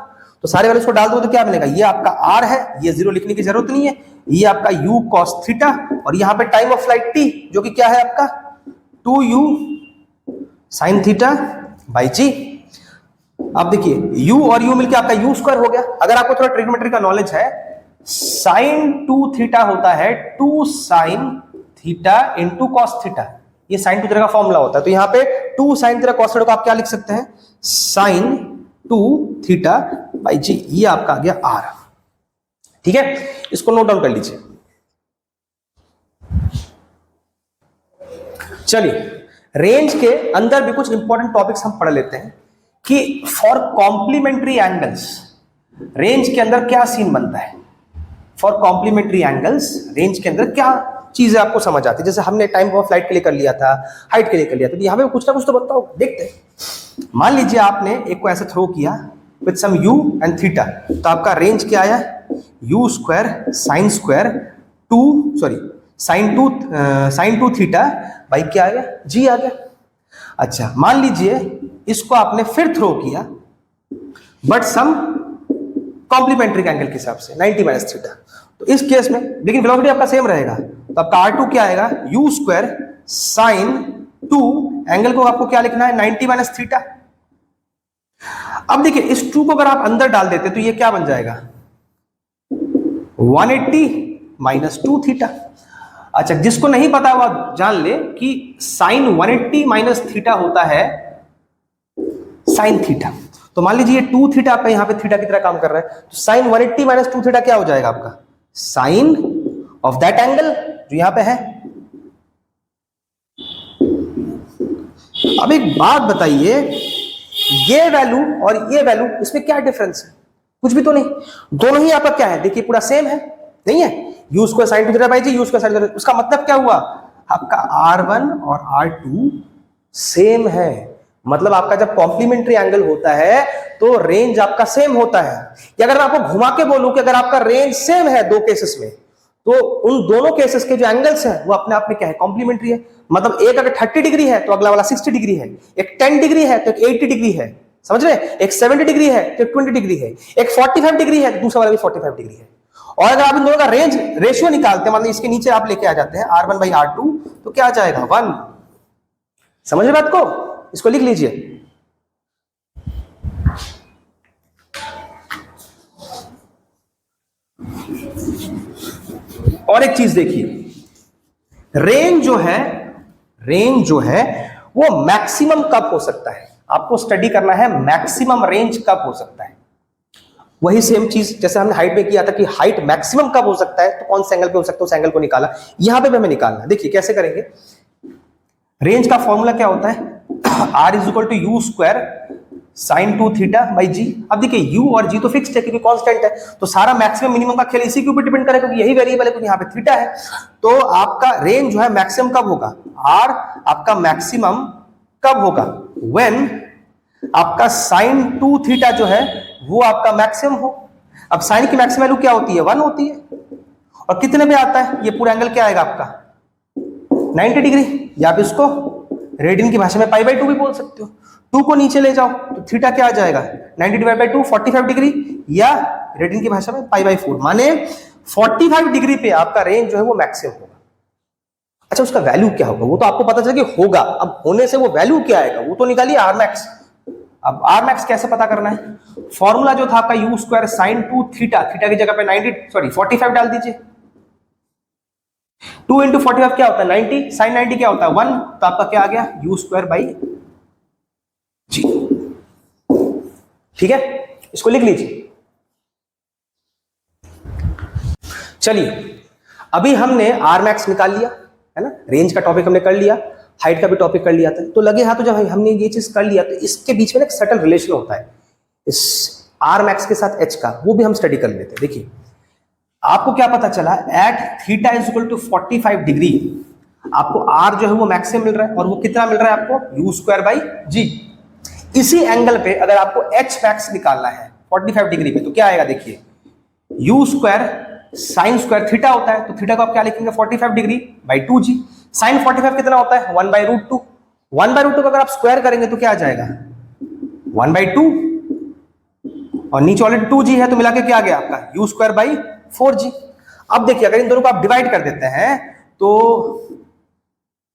तो सारे वैल्यूज को डाल दो तो क्या मिलेगा, ये आपका r है, ये 0 लिखने की जरूरत नहीं है, ये आपका u cos थीटा, और यहाँ पे टाइम ऑफ फ्लाइट t जो कि क्या है आपका 2u sin theta by g. अब देखिए u और u मिलके आपका u स्क्वायर हो गया। अगर आपको थोड़ा ट्रिग्नोमेट्री का नॉलेज है, sin 2 थीटा होता है 2 sin theta into cos theta, ये sin 2 थीटा का फॉर्मूला होता है। तो यहाँ पे 2 sin थीटा कॉस थीटा को आप क्या लिख सकते हैं, sin 2 थीटा बाई जी, ये आपका आ गया r। ठीक है, इसको नोट डाउन कर लीजिए। चलिए, रेंज के अंदर भी कुछ इंपॉर्टेंट टॉपिक्स हम पढ़ लेते हैं कि फॉर कॉम्प्लीमेंट्री एंगल्स रेंज के अंदर क्या सीन बनता है। फॉर कॉम्प्लीमेंट्री एंगल्स रेंज के अंदर क्या चीजें आपको समझ आती है, जैसे हमने टाइम ऑफ फ्लाइट के लिए कर लिया था, हाइट के लिए कर लिया था, तो यहाँ पे कुछ ना कुछ तो बनता होगा। देखते हैं, मान लीजिए आपने एक को ऐसे थ्रो किया with some u and theta, तो आपका रेंज क्या आया, u square sine two theta by क्या आ गया, g आ गया। अच्छा, मान लीजिए इसको आपने फिर थ्रो किया बट सम कॉम्प्लीमेंट्री एंगल के हिसाब से 90 माइनस थीटा, तो इस केस में लेकिन वेलोसिटी आपका सेम रहेगा, तो आपका r2 क्या आएगा, u स्क्वायर साइन 2, एंगल को आपको क्या लिखना है 90 माइनस थीटा। अब देखिए इस 2 को अगर आप अंदर डाल देते तो ये क्या बन जाएगा 180 माइनस 2 थीटा। अच्छा, जिसको नहीं पता वो जान ले कि साइन 180 माइनस थीटा होता है साइन थीटा। तो मान लीजिए ये 2 थीटा आपका यहाँ पे थीटा की तरह काम कर रहा है, तो साइन 180 माइनस 2 थीटा क्या हो जाएगा आपका, साइन ऑफ दैट एंगल जो यहां पे है। अब एक बात बताइए, ये वैल्यू और ये वैल्यू इसमें क्या डिफरेंस है, कुछ भी तो नहीं, दोनों ही आपका क्या है, देखिए पूरा सेम है, नहीं है, u square sine 2 theta by g, u square sine 2 theta, उसका मतलब क्या हुआ, आपका r1 और r2 सेम है। मतलब आपका जब कॉम्प्लीमेंट्री एंगल होता है तो रेंज आपका सेम होता है। या अगर मैं आपको घुमा के बोलूं कि अगर आपका रेंज सेम है दो केसेस में, तो उन दोनों केसेस के जो एंगल्स हैं वो अपने आप में क्या है, कॉम्प्लीमेंट्री है। मतलब एक अगर 30 डिग्री है तो अगला वाला 60 डिग्री है, एक 10 डिग्री है तो एक 80 डिग्री है, समझ रहे, एक 70 डिग्री है तो एक 20 डिग्री है, एक 45 डिग्री है तो दूसरा वाला भी 45 डिग्री है। और अगर आप इन दोनों का रेंज रेशियो निकालते हैं, मतलब इसके नीचे आप लेके आ जाते हैं r1 बाई r2, तो क्या आ जाएगा 1। समझ रहे बात को, इसको लिख लीजिए। और एक चीज देखिए, रेंज जो है वो मैक्सिमम कब हो सकता है, आपको स्टडी करना है मैक्सिमम रेंज कब हो सकता है। वही सेम चीज जैसे हमने हाइट में किया था कि हाइट मैक्सिमम कब हो सकता है, तो कौन से एंगल पे हो सकता है, उस एंगल को निकाला। यहां पे भी हमें निकालना है, देखिए कैसे करेंगे। रेंज का फॉर्मूला क्या होता है, r is equal to u square sine 2 theta by g. अब देखिए u और g तो फिक्स्ड है क्योंकि कांस्टेंट है, तो सारा मैक्सिमम मिनिमम का खेल इसी के ऊपर डिपेंड करेगा क्योंकि यही वेरिएबल है, क्योंकि यहाँ पे थीटा है। तो आपका रेंज जो है मैक्सिमम कब होगा, r आपका मैक्सिमम कब होगा, व्हेन आपका साइन 2 थीटा जो है वो आपका मैक्सिमम हो। अब साइन की मैक्सिमम वैल्यू क्या होती है, 1 होती है, और कितने पे आता है, ये पूरा एंगल क्या आएगा आपका 90 डिग्री, या आप इसको रेडियन की भाषा में पाई बाई 2 भी बोल सकते हो। 2 को नीचे ले जाओ तो थीटा क्या आ जाएगा 90 डिवाइड बाई 2 45 डिग्री, या रेडियन की भाषा में पाई बाई 4, माने 45 डिग्री पे आपका रेंज जो है वो मैक्सिमम होगा। अच्छा, उसका वैल्यू क्या होगा वो तो आपको पता चला कि होगा, अब होने से वो वैल्यू क्या आएगा वो तो निकालिए आर मैक्स। अब आर मैक्स कैसे पता करना है, फॉर्मूला जो था आपका you square sine 2 theta, theta की जगह पे 45 डाल दीजिए। 2 इंटू 45 क्या होता है 90, साइन 90 क्या होता है 1, तो आपका क्या आ गया यू स्क्वायर बाई जी। ठीक है, इसको लिख लीजिए। चलिए, अभी हमने आर मैक्स निकाल लिया है ना, रेंज का टॉपिक हमने कर लिया, हाइट का भी टॉपिक कर लिया था। तो लगे हाथ तो जब हमने ये चीज कर लिया तो इसके बीच में एक सटल रिलेशन होता है इस आर मैक्स के साथ एच का, वो भी हम स्टडी कर लेते हैं। देखिए आपको क्या पता चला, at theta is equal to 45 degree आपको आर जो है वो मैक्सिमम मिल रहा है, और वो कितना मिल रहा है आपको यू स्क्वायर बाई जी। इसी एंगल पे अगर आपको एच मैक्स निकालना है 45 डिग्री पे, तो क्या आएगा देखिए you square sine square theta होता है, तो थीटा को आप क्या लिखेंगे 45 डिग्री बाई 2g। साइन 45 कितना होता है 1/√2। 1/√2 का अगर आप स्क्वायर करेंगे तो क्या आ जाएगा 1/2, और नीचे ऑलरेडी 2g है तो मिला के क्या आ गया आपका u स्क्वायर बाई 4g। अब देखिए अगर इन दोनों को आप डिवाइड कर देते हैं तो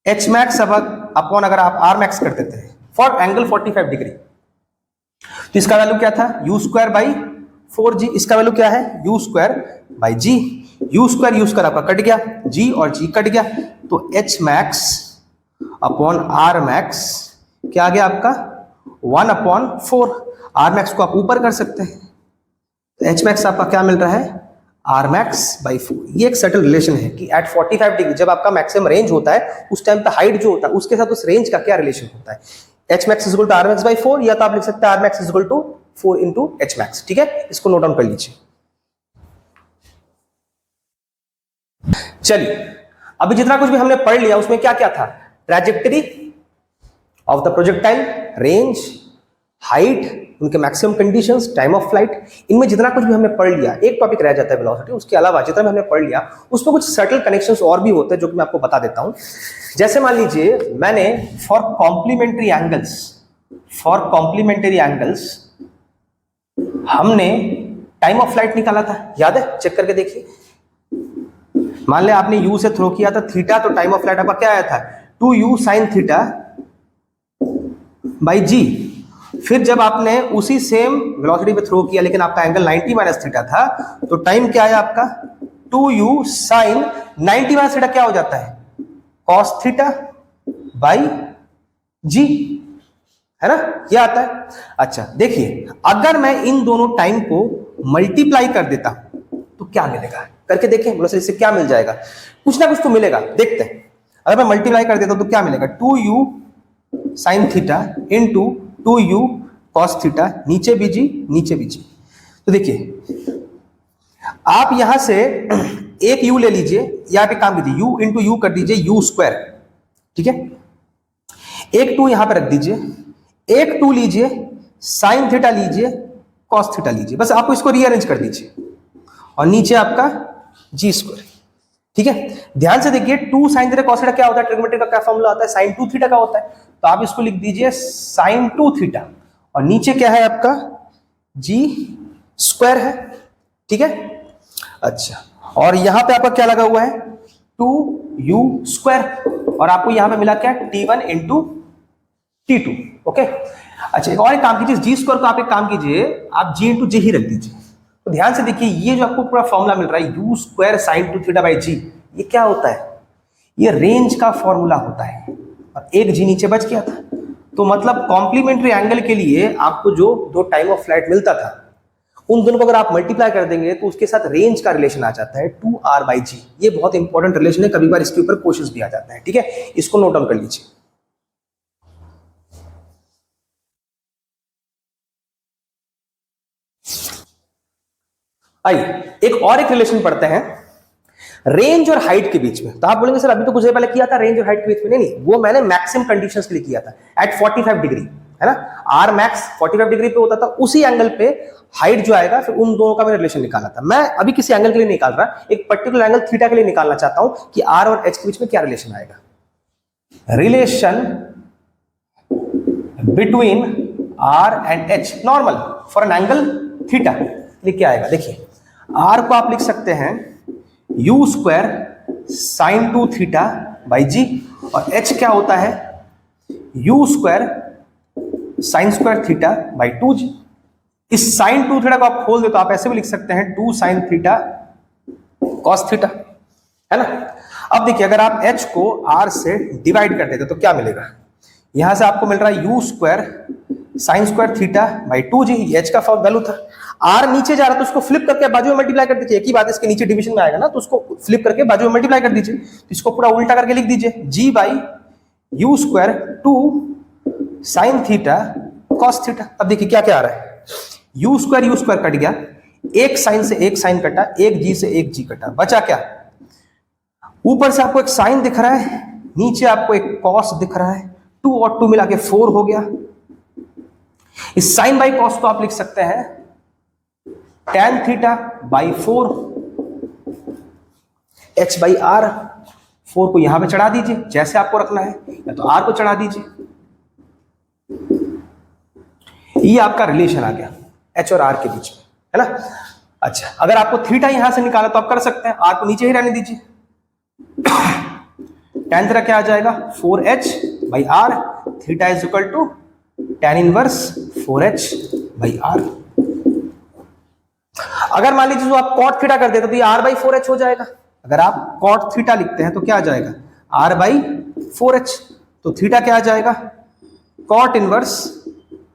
h मैक्स अपॉन अगर आप r मैक्स कर देते हैं फॉर एंगल 45 डिग्री, तो इसका वैल्यू क्या था u स्क्वायर बाई 4g। इसका वैल्यू क्या है u square by g। u square आपका कट गया, g और g कट गया, तो h max upon r max क्या आ गया आपका 1/4। r मैक्स को आप ऊपर कर सकते हैं, तो h मैक्स आपका क्या मिल रहा है r मैक्स बाई 4। ये एक सर्टेन रिलेशन है कि एट 45 डिग्री जब आपका मैक्सिमम रेंज होता है उस टाइम पे हाइट जो होता है उसके साथ उस रेंज का क्या रिलेशन होता है, h max equal to r max by 4, या तो आप लिख सकते हैं r max equal to 4 into h max. ठीक है, इसको नोट डाउन कर लीजिए। चलिए अभी जितना कुछ भी हमने पढ़ लिया उसमें क्या क्या था, trajectory of the projectile, range, height, उनके maximum conditions, time of flight, इनमें जितना कुछ भी हमने पढ़ लिया, एक टॉपिक रह जाता है वेलोसिटी, उसके अलावा जितना भी हमने पढ़ लिया उसमें कुछ सटल कनेक्शंस और भी होते हैं जो कि मैं आपको बता देता हूं। जैसे मान लीजिए मैंने फॉर कॉम्प्लीमेंट्री एंगल्स हमने टाइम ऑफ फ्लाइट निकाला था, याद है, चेक करके देखिए। मान लिया आपने u से थ्रो किया था थीटा, तो टाइम ऑफ फ्लाइट आपका क्या आया था 2u साइन थीटा बाई जी। फिर जब आपने उसी सेम वेलोसिटी पे थ्रो किया लेकिन आपका एंगल 90 माइनस थीटा था, तो टाइम क्या आया आपका 2u साइन 90 माइनस थीटा क्या हो जाता है कॉस थीटा बाई जी, है ना, ये आता है। अच्छा देखिए अगर मैं इन दोनों टाइम को मल्टीप्लाई कर देता हूं तो क्या मिलेगा, करके देखें, इससे क्या मिल जाएगा, कुछ ना कुछ तो मिलेगा, देखते हैं। अगर मैं मल्टीप्लाई कर देता हूं तो क्या मिलेगा 2u sine theta into 2u cos theta, नीचे भी जी नीचे भी जी। तो देखिए आप यहां से एक u ले लीजिए, यहां पे काम कीजिए u इंटू यू कर दीजिए u स्क्वायर, ठीक है, एक 2 यहां पे रख दीजिए, एक 2 लीजिए साइन थीटा लीजिए कॉस थीटा लीजिए, बस आपको इसको रीअरेंज कर दीजिए और नीचे आपका जी स्क्वायर। ठीक है, ध्यान से देखिए 2 साइन थीटा कॉस थीटा क्या होता है, ट्रिग्नोमेट्री का क्या फॉर्मूला आता है साइन 2 थीटा का होता है, तो आप इसको लिख दीजिए साइन 2 थीटा और नीचे क्या है आपका जी स्क्वायर है। ठीक है, अच्छा और यहां पे आपका क्या लगा हुआ है 2u स्क्वायर और आपको यहां पे मिला क्या t1 इंटू t2। ओके, अच्छा एक और एक काम कीजिए, जी स्क्वायर को आप एक काम कीजिए आप जी इंटू जी ही रख दीजिए। तो ध्यान से देखिए ये जो आपको पूरा फॉर्मूला मिल रहा है u square sine 2 theta by g, ये क्या होता है, ये रेंज का फॉर्मूला होता है और एक जी नीचे बच गया था। तो मतलब कॉम्प्लीमेंट्री एंगल के लिए आपको जो दो टाइम ऑफ फ्लाइट मिलता था उन दोनों को अगर आप मल्टीप्लाई कर देंगे तो उसके साथ रेंज का रिलेशन आ जाता है 2r बाई जी। ये बहुत इंपॉर्टेंट रिलेशन है, कभी बार इसके ऊपर क्वेश्चंस भी आ जाते हैं। ठीक है, इसको नोट डाउन कर लीजिए। आइए एक और एक रिलेशन पढ़ते हैं रेंज और हाइट के बीच में। तो आप बोलेंगे सर अभी तो कुछ देर पहले किया था रेंज और हाइट के बीच में, नहीं वो मैंने मैक्सिमम कंडीशंस के लिए किया था एट 45 डिग्री, है ना, आर मैक्स 45 डिग्री पे होता था, उसी एंगल पे हाइट जो आएगा फिर उन दोनों का मैंने रिलेशन निकाला था। मैं अभी किसी एंगल के लिए निकाल रहा, एक पर्टिकुलर एंगल थीटा के लिए निकालना चाहता हूं कि आर और एच के बीच में क्या रिलेशन आएगा। Relation between r and h normal for an angle theta क्या आएगा, देखिए आर को आप लिख सकते हैं u square sine 2 theta by g और एच क्या होता है u square sine square theta by 2g। इस साइन 2 थीटा को आप खोल दे तो आप ऐसे भी लिख सकते हैं 2 साइन थीटा कॉस थीटा, है ना। अब देखिए अगर आप h को r से डिवाइड कर देते तो क्या मिलेगा, यहां से आपको मिल रहा है u square sine square theta by 2g, h का वैल्यू था, r नीचे जा रहा है तो उसको फ्लिप करके बाजू में मल्टीप्लाई कर दीजिए, एक ही बात इसके नीचे डिवीजन में आएगा ना, तो उसको फ्लिप करके बाजू में मल्टीप्लाई कर दीजिए, तो इसको पूरा उल्टा करके लिख दीजिए g by you square 2 sine theta cos theta. अब देखिए क्या क्या आ रहा है, यू स्क्वायर कट गया, एक साइन से एक साइन कटा, एक जी से एक जी कटा, बचा क्या, ऊपर से आपको एक साइन दिख रहा है, नीचे आपको एक कॉस दिख रहा है, 2 और 2 मिला के 4 हो गया। इस साइन बाई कॉस को आप लिख सकते हैं tan theta by 4 h by r. 4 को यहां पे चढ़ा दीजिए जैसे आपको रखना है, या तो r को चढ़ा दीजिए। ये आपका रिलेशन आ गया h और r के बीच में, है ना। अच्छा, अगर आपको थीटा यहां से निकाला तो आप कर सकते हैं, r को नीचे ही रहने दीजिए। tan थीटा क्या आ जाएगा 4h by r, theta is equal to tan inverse 4h by r. अगर मान लीजिए जो आप cot थीटा कर देते तो ये r बाई 4h हो जाएगा। अगर आप cot थीटा लिखते हैं तो क्या आ जाएगा r बाई 4h, तो थीटा क्या आ जाएगा cot inverse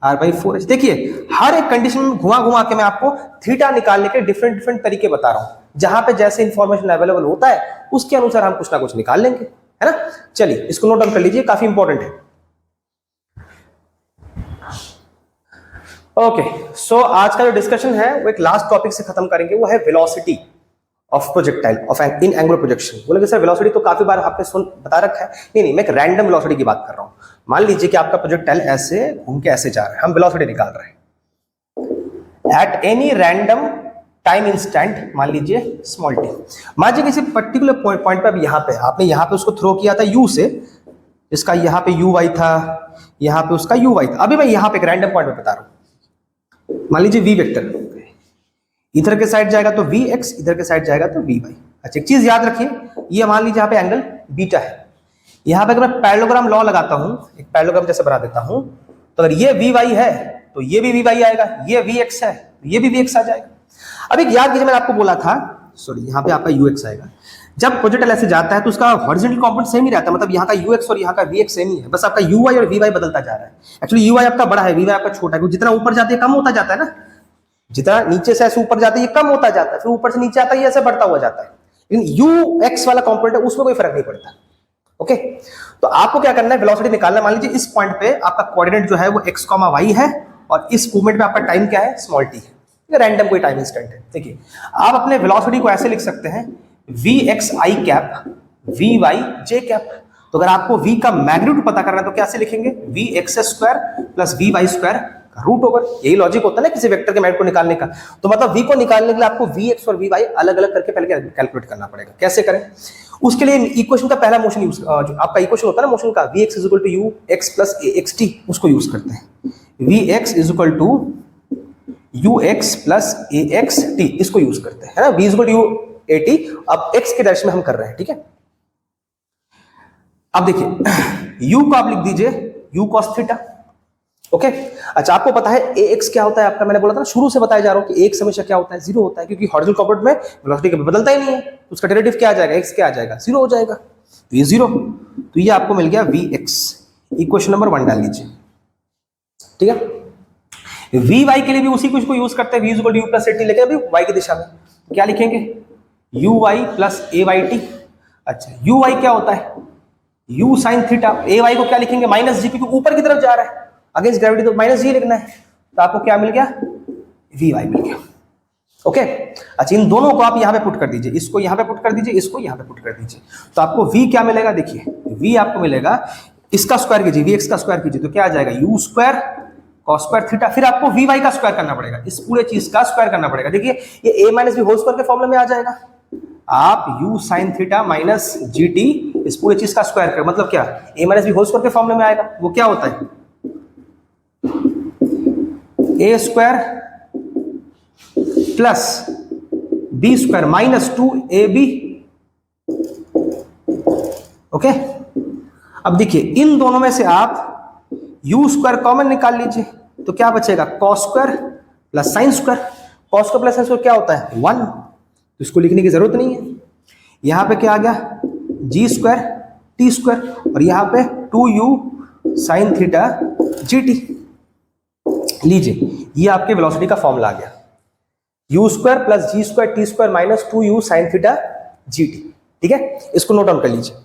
r by 4h। देखिए हर एक कंडीशन में घुमा घुमा के मैं आपको थीटा निकालने के डिफरेंट डिफरेंट तरीके बता रहा हूं, जहां पे जैसे इंफॉर्मेशन अवेलेबल होता है उसके अनुसार हम कुछ ना कुछ निकाल लेंगे, है ना। चलिए इसको नोट डाउन कर लीजिए, काफी इंपॉर्टेंट है। ओके, सो आज का जो डिस्कशन है वो एक लास्ट टॉपिक से खत्म करेंगे, वो है velocity of projectile of in angular projection. बोलेंगे सर वेलोसिटी तो काफी बार आपने बता रखा है। नहीं, मैं एक रैंडम वेलोसिटी की बात कर रहा हूं। मान लीजिए कि आपका प्रोजेक्टाइल ऐसे घूम के ऐसे जा रहा है, हम वेलोसिटी निकाल रहे हैं at any random time instant, मान लीजिए स्मॉल टी। मान लीजिए किसी पर्टिकुलर पॉइंट पे, अब यहाँ पे आपने यहाँ पे उसको थ्रो किया था यू से, इसका यहाँ पे यू वाई था, यहाँ पे उसका यू वाई था। अभी मैं यहाँ पे एक रैंडम पॉइंट पे बता रहा हूँ, मान लीजिए वी वेक्टर, इधर के साइड जाएगा तो वी एक्स, इधर के साइड जाएगा तो वी वाई। अच्छा, एक चीज याद रखिए, ये मान लीजिए यहाँ पे एंगल बीटा है। यहाँ पे अगर मैं पैरेललोग्राम लॉ लगाता हूं, एक पैरेललोग्राम जैसे बना देता हूं, तो अगर ये वी वाई है तो ये भी वी वाई आएगा, ये वी एक्स है तो ये भी वी एक्स आ जाएगा। अब एक याद कीजिए, मैंने आपको बोला था, सॉरी यहाँ पे आपका यू एक्स आएगा। जब प्रोजेक्टाइल ऐसे जाता है तो उसका हॉरिजॉन्टल कंपोनेंट सेम ही रहता है, मतलब यहाँ का यू एक्स और यहाँ का वी एक्स सेम ही है, बस आपका यू वाई और वी वाई बदलता जा रहा है। एक्चुअली यू वाई आपका बड़ा है, वी वाई आपका छोटा है, क्योंकि जितना ऊपर जाते हैं कम होता जाता है ना, जितना नीचे से ऐसे ऊपर जाता है ये कम होता जाता है, फिर ऊपर से नीचे आता है ये ऐसे बढ़ता हुआ जाता है। लेकिन यू एक्स वाला कंपोनेंट है उसमें कोई फर्क नहीं पड़ता। ओके, तो आपको क्या करना है, वेलोसिटी निकालना है। मान लीजिए इस पॉइंट पे आपका कोऑर्डिनेट जो है वो x, y है, और इस मूवमेंट में आपका टाइम क्या है स्मॉल t है, रैंडम कोई टाइम इंस्टेंट है। देखिए आप अपने वेलोसिटी को ऐसे लिख सकते हैं v x i cap v y j cap. तो अगर आपको v का मैग्नीट्यूड पता करना है तो कैसे लिखेंगे, v x square plus v y square का रूट ओवर। यही लॉजिक होता है ना किसी वेक्टर के मैग्नीट्यूड को निकालने का। तो मतलब v को निकालने के लिए आपको वी एक्स और वी वाई अलग अलग करके पहले कैलकुलेट करना पड़ेगा। कैसे करें, उसके लिए इक्वेशन का पहला मोशन यूज, जो आपका इक्वेशन होता है ना मोशन का, v x is equal to u x plus a x t, उसको यूज करते हैं। V x is equal to u x plus a x t, इसको यूज करते हैं, है ना। V is equal to u a t, अब x के डायरेक्शन में हम कर रहे हैं, ठीक है। अब देखिए u को आप लिख दीजिए u cos थीटा। ओके, अच्छा आपको पता है ax क्या होता है आपका, मैंने बोला था ना शुरू से बताया जा रहा हूं कि ax हमेशा क्या होता है, जीरो होता है, क्योंकि हॉरिजॉन्टल कंपोनेंट में वेलोसिटी कभी बदलता ही नहीं है, उसका डेरिवेटिव क्या आ जाएगा, x क्या आ जाएगा, जीरो हो जाएगा, तो ये जीरो। तो ये आपको मिल गया vx। इक्वेशन नंबर 1 डाल लीजिए, ठीक है। vy के लिए भी उसी कुछ को यूज करते हैं, v equal to u plus at, लेकिन अभी y की दिशा में क्या लिखेंगे, uy प्लस ayt। अच्छा uy क्या होता है, u साइन थीटा। ए वाई को क्या लिखेंगे, माइनस जी, क्योंकि ऊपर की तरफ जा रहा है अगेंस्ट ग्रेविटी, तो माइनस जी लिखना है। तो आपको क्या मिल गया, वी वाई मिल गया। ओके, अच्छा इन दोनों को आप यहां पे पुट कर दीजिए, इसको यहां पे पुट कर दीजिए, इसको यहां पे पुट कर दीजिए, तो आपको v क्या मिलेगा, देखिए v आपको मिलेगा, इसका स्क्वायर कीजिए, वी एक्स का स्क्वायर कीजिए, तो क्या आ जाएगा u square cos square theta. फिर आपको वी वाई का स्क्वायर करना पड़ेगा, इस पूरे चीज का स्क्वायर करना पड़ेगा। देखिए ये a minus b whole square के फॉर्मूले में आ जाएगा। आप u sine theta minus g t, इस पूरे चीज का स्क्वायर कर, मतलब क्या, a minus b whole square के फॉर्मूले में आएगा। वो क्या होता है, a square plus b square minus 2ab। Okay, अब देखिए इन दोनों में से आप u स्क्वायर कॉमन निकाल लीजिए, तो क्या बचेगा, cos square plus sine square. Cos square plus sine square क्या होता है, 1, तो इसको लिखने की जरूरत नहीं है। यहां पे क्या आ गया, जी स्क्वायर टी स्क्वायर, और यहां पे 2u sine theta g T. लीजिए ये आपके वेलोसिटी का फॉर्मूला आ गया, u square plus g square t square minus 2u sine theta g t. ठीक है, इसको नोट डाउन कर लीजिए।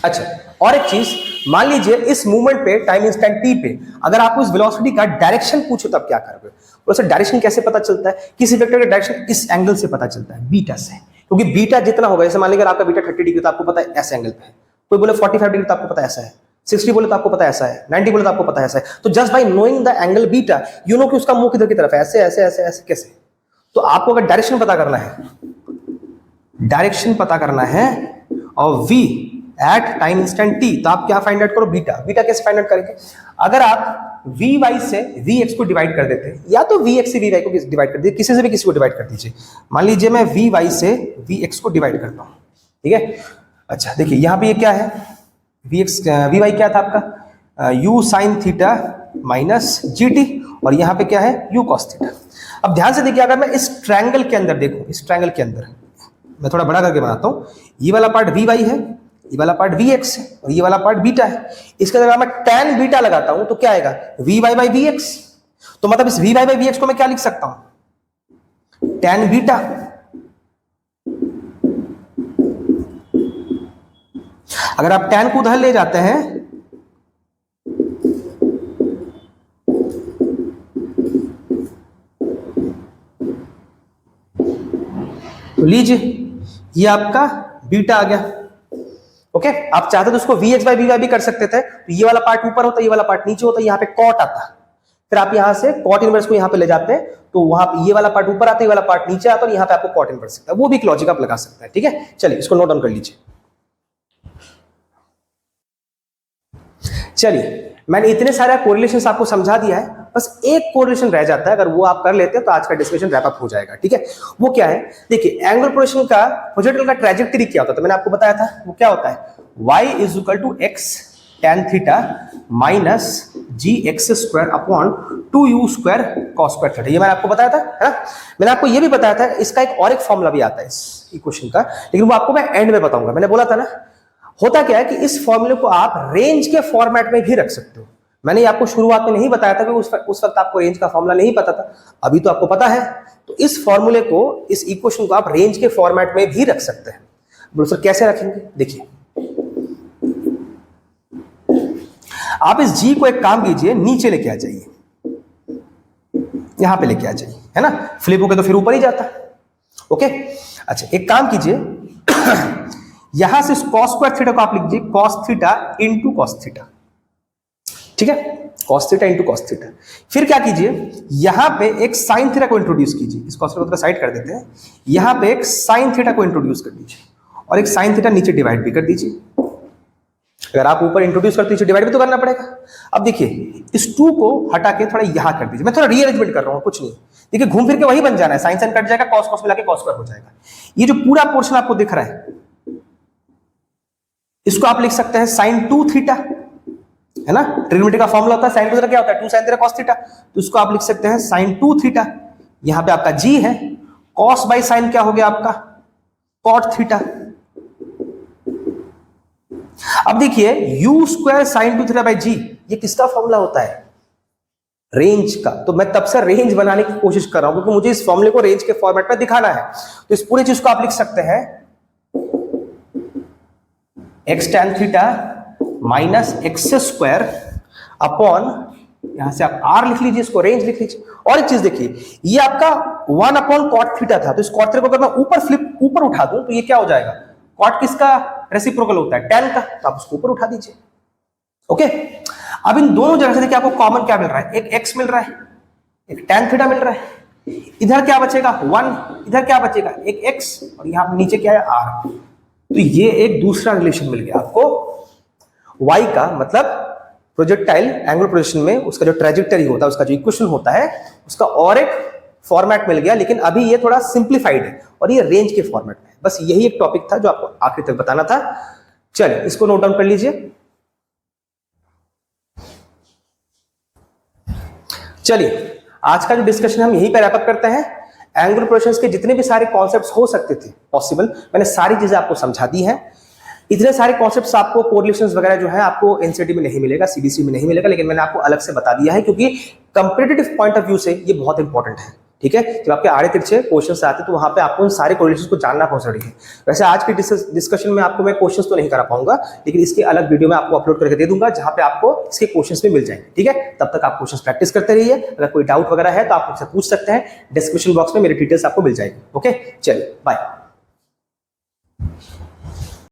अच्छा, और एक चीज, मान लीजिए इस मूवमेंट पे टाइम इंस्टेंट टी पे अगर आपको इस वेलोसिटी का डायरेक्शन पूछो तब क्या करोगे? वैसे डायरेक्शन कैसे पता चलता है? किसी वेक्टर का डायरेक्शन इस एंगल से पता चलता है, बीटा से, क्योंकि बीटा जितना होगा, जैसे मान लीजिए आपका बीटा 30 डिग्री तो आपको पता है ऐसे एंगल पे है, कोई बोले 45 डिग्री तो आपको पता है ऐसा है, 60 बोले तो आपको पता है ऐसा है, 90 बोले तो आपको पता है ऐसा है। तो just by knowing the angle beta you know कि उसका मुंह किधर की तरफ है, ऐसे ऐसे ऐसे ऐसे कैसे। तो आपको अगर डायरेक्शन पता करना है, डायरेक्शन पता करना है और v at time instant t, तो आप क्या फाइंड आउट करो? बीटा। बीटा कैसे फाइंड आउट करेंगे? अगर आप vy से vx को डिवाइड कर देते हैं, या तो vx से vy को डिवाइड कर दीजिए, किसी से भी किसी को डिवाइड कर दीजिए। मान लीजिए मैं vy से vx को डिवाइड करता हूं, ठीक है। अच्छा देखिए यहां पे ये क्या है, vy क्या था आपका? u sine theta minus gt, और यहां पे क्या है? u cos theta. अब ध्यान से देखिए, अगर मैं इस ट्रायंगल के अंदर देखूं, इस ट्रायंगल के अंदर मैं थोड़ा बड़ा करके बनाता हूं, ये वाला पार्ट vy है, ये वाला पार्ट vx है, और ये वाला पार्ट बीटा है। इसके अंदर मैं tan बीटा लगाता हूं तो क्या आएगा? vy by vx। तो मतलब इस vy by vx को मैं क्या लिख सकता हूं? tan beta. अगर आप tan को उधर ले जाते हैं तो लीजिए ये आपका बीटा आ गया। ओके, आप चाहते तो उसको vx by vy भी कर सकते थे, तो ये वाला पार्ट ऊपर होता, ये वाला पार्ट नीचे होता, यहाँ पे कॉट आता, फिर आप यहां से कॉट इनवर्स को यहां पे ले जाते हैं, तो वहां पे ये वाला पार्ट ऊपर आता है, ये वाला पार्ट नीचे आता है, और यहाँ पे आपको कॉट इनवर्स सकता है। वो भी एक लॉजिक आप लगा सकते हैं, ठीक है। चलिए इसको नोट डाउन कर लीजिए। चलिए मैंने इतने सारे कोरिलेशंस आपको समझा दिया है, बस एक कोरिलेशन रह जाता है, अगर वो आप कर लेते हैं तो आज का डिस्कशन रैप अप हो जाएगा, ठीक है। वो क्या है? देखिए एंगुलर प्रोजेक्शन का प्रोजेक्टाइल का ट्रैजेक्टरी क्या होता है, तो मैंने आपको बताया था वो क्या होता है, y is equal to x tan theta minus gx² upon 2u square cos square theta. ये मैंने आपको बताया था, है ना। मैंने आपको ये भी बताया था इसका एक और एक फॉर्मूला भी आता है इस इक्वेशन का, लेकिन वो आपको मैं एंड में बताऊंगा। मैंने बोला था ना, होता क्या है कि इस फॉर्मूले को आप रेंज के फॉर्मेट में भी रख सकते हो। मैंने आपको शुरुआत में नहीं बताया था कि उस वक्त आपको रेंज का फॉर्मूला नहीं पता था, अभी तो आपको पता है। तो इस फॉर्मूले को, इस इक्वेशन को आप रेंज के फॉर्मेट में भी रख सकते हैं। बोलो सर कैसे रखेंगे? देखिए आप इस g को एक काम कीजिए, नीचे लेके आ जाइए, यहां पे लेके आ जाइए, है ना। फ्लिप होके तो फिर ऊपर ही जाता, ओके। अच्छा एक काम कीजिए यहां से cos स्क्वायर थीटा को आप लिख दीजिए cos theta into cos theta, ठीक है, cos theta into cos theta. फिर क्या कीजिए, यहां पे एक sin थीटा को इंट्रोड्यूस कीजिए, इस cos थीटा को साइड कर देते हैं, यहां पे एक sin थीटा को इंट्रोड्यूस कर दीजिए, और एक sin थीटा नीचे डिवाइड भी कर दीजिए। अगर आप ऊपर इंट्रोड्यूस करते हैं डिवाइड भी तो करना पड़ेगा। अब देखिए इस 2 को हटा के थोड़ा यहां कर दीजिए, मैं थोड़ा रीअरेंजमेंट कर रहा हूं, कुछ नहीं। देखिए घूम फिर के वही बन जाना है, साइन साइन कट जाएगा, कॉस कॉस मिला के cos स्क्वायर हो जाएगा। ये जो पूरा पोर्शन आपको दिख रहा है इसको आप लिख सकते हैं sin 2 थीटा, है ना। ट्रिग्नोमेट्री का फॉर्मूला होता है sin 2 थीटा क्या होता है? 2 sin थीटा cos थीटा। तो इसको आप लिख सकते हैं sin 2 थीटा, यहां पे आपका g है, cos बाई sin क्या हो गया आपका? cot theta. अब देखिए u square sin 2 theta by g, ये किसका फॉर्मूला होता है? रेंज का। तो मैं तब से रेंज बनाने की कोशिश कर रहा हूं क्योंकि मुझे इस फॉर्मूले को रेंज के फॉर्मेट में दिखाना है। तो इस पूरी चीज को आप लिख सकते हैं x tan theta minus x square upon, यहां से आप r लिख लीजिए, इसको रेंज लिख लीजिए। और एक चीज देखिए, ये आपका 1 अपॉन कॉट थीटा था, तो इस कॉट थीटा को अगर मैं ऊपर उठा दूं तो ये क्या हो जाएगा? कॉट किसका रेसिप्रोकल होता है? tan का, तो आप उसको ऊपर उठा दीजिए, ओके। अब इन दोनों जगह से देखिए आपको कॉमन क्या मिल रहा है? एक x मिल रहा है, एक tan थीटा मिल रहा है। इधर क्या बचेगा? 1, इधर क्या बचेगा? एक x, और यहां नीचे क्या है? r। तो ये एक दूसरा रिलेशन मिल गया आपको y का, मतलब प्रोजेक्टाइल एंगुलर प्रोजेक्शन में उसका जो ट्रैजेक्टरी होता है, उसका जो इक्वेशन होता है, उसका और एक फॉर्मेट मिल गया। लेकिन अभी ये थोड़ा सिंप्लीफाइड है और ये रेंज के फॉर्मेट में। बस यही एक टॉपिक था जो आपको आखिर तक बताना था। चलिए इसको नोट डाउन कर लीजिए। चलिए आज का जो डिस्कशन हम यहीं पर रैप अप करते हैं। एंगुलर प्रोजेक्शंस के जितने भी सारे कॉन्सेप्ट्स हो सकते थे पॉसिबल, मैंने सारी चीजें आपको समझा दी हैं। इतने सारे कॉन्सेप्ट्स आपको कोरिलेशंस वगैरह जो है आपको एनसीईआरटी में नहीं मिलेगा, सीबीएसई में नहीं मिलेगा, लेकिन मैंने आपको अलग से बता दिया है क्योंकि कंपैरेटिव पॉइंट ऑफ व्यू से ये बहुत इंपॉर्टेंट है। ठीक है, जब आपके आड़े तिरछे क्वेश्चन आते हैं तो वहां पे आपको उन सारे कोरिलेशंस को जानना बहुत जरूरी है। वैसे आज की डिस्कशन में आपको मैं क्वेश्चंस तो नहीं करा पाऊंगा, लेकिन इसके अलग वीडियो में आपको अपलोड करके दे दूंगा जहां पे आपको इसके क्वेश्चंस भी मिल जाएंगे। ठीक है, तब तक आप क्वेश्चंस प्रैक्टिस करते रहिए। अगर कोई डाउट वगैरह है तो आप मुझसे पूछ सकते हैं, डिस्क्रिप्शन बॉक्स में मेरी डिटेल्स आपको मिल जाएगी। ओके, चलिए बाय।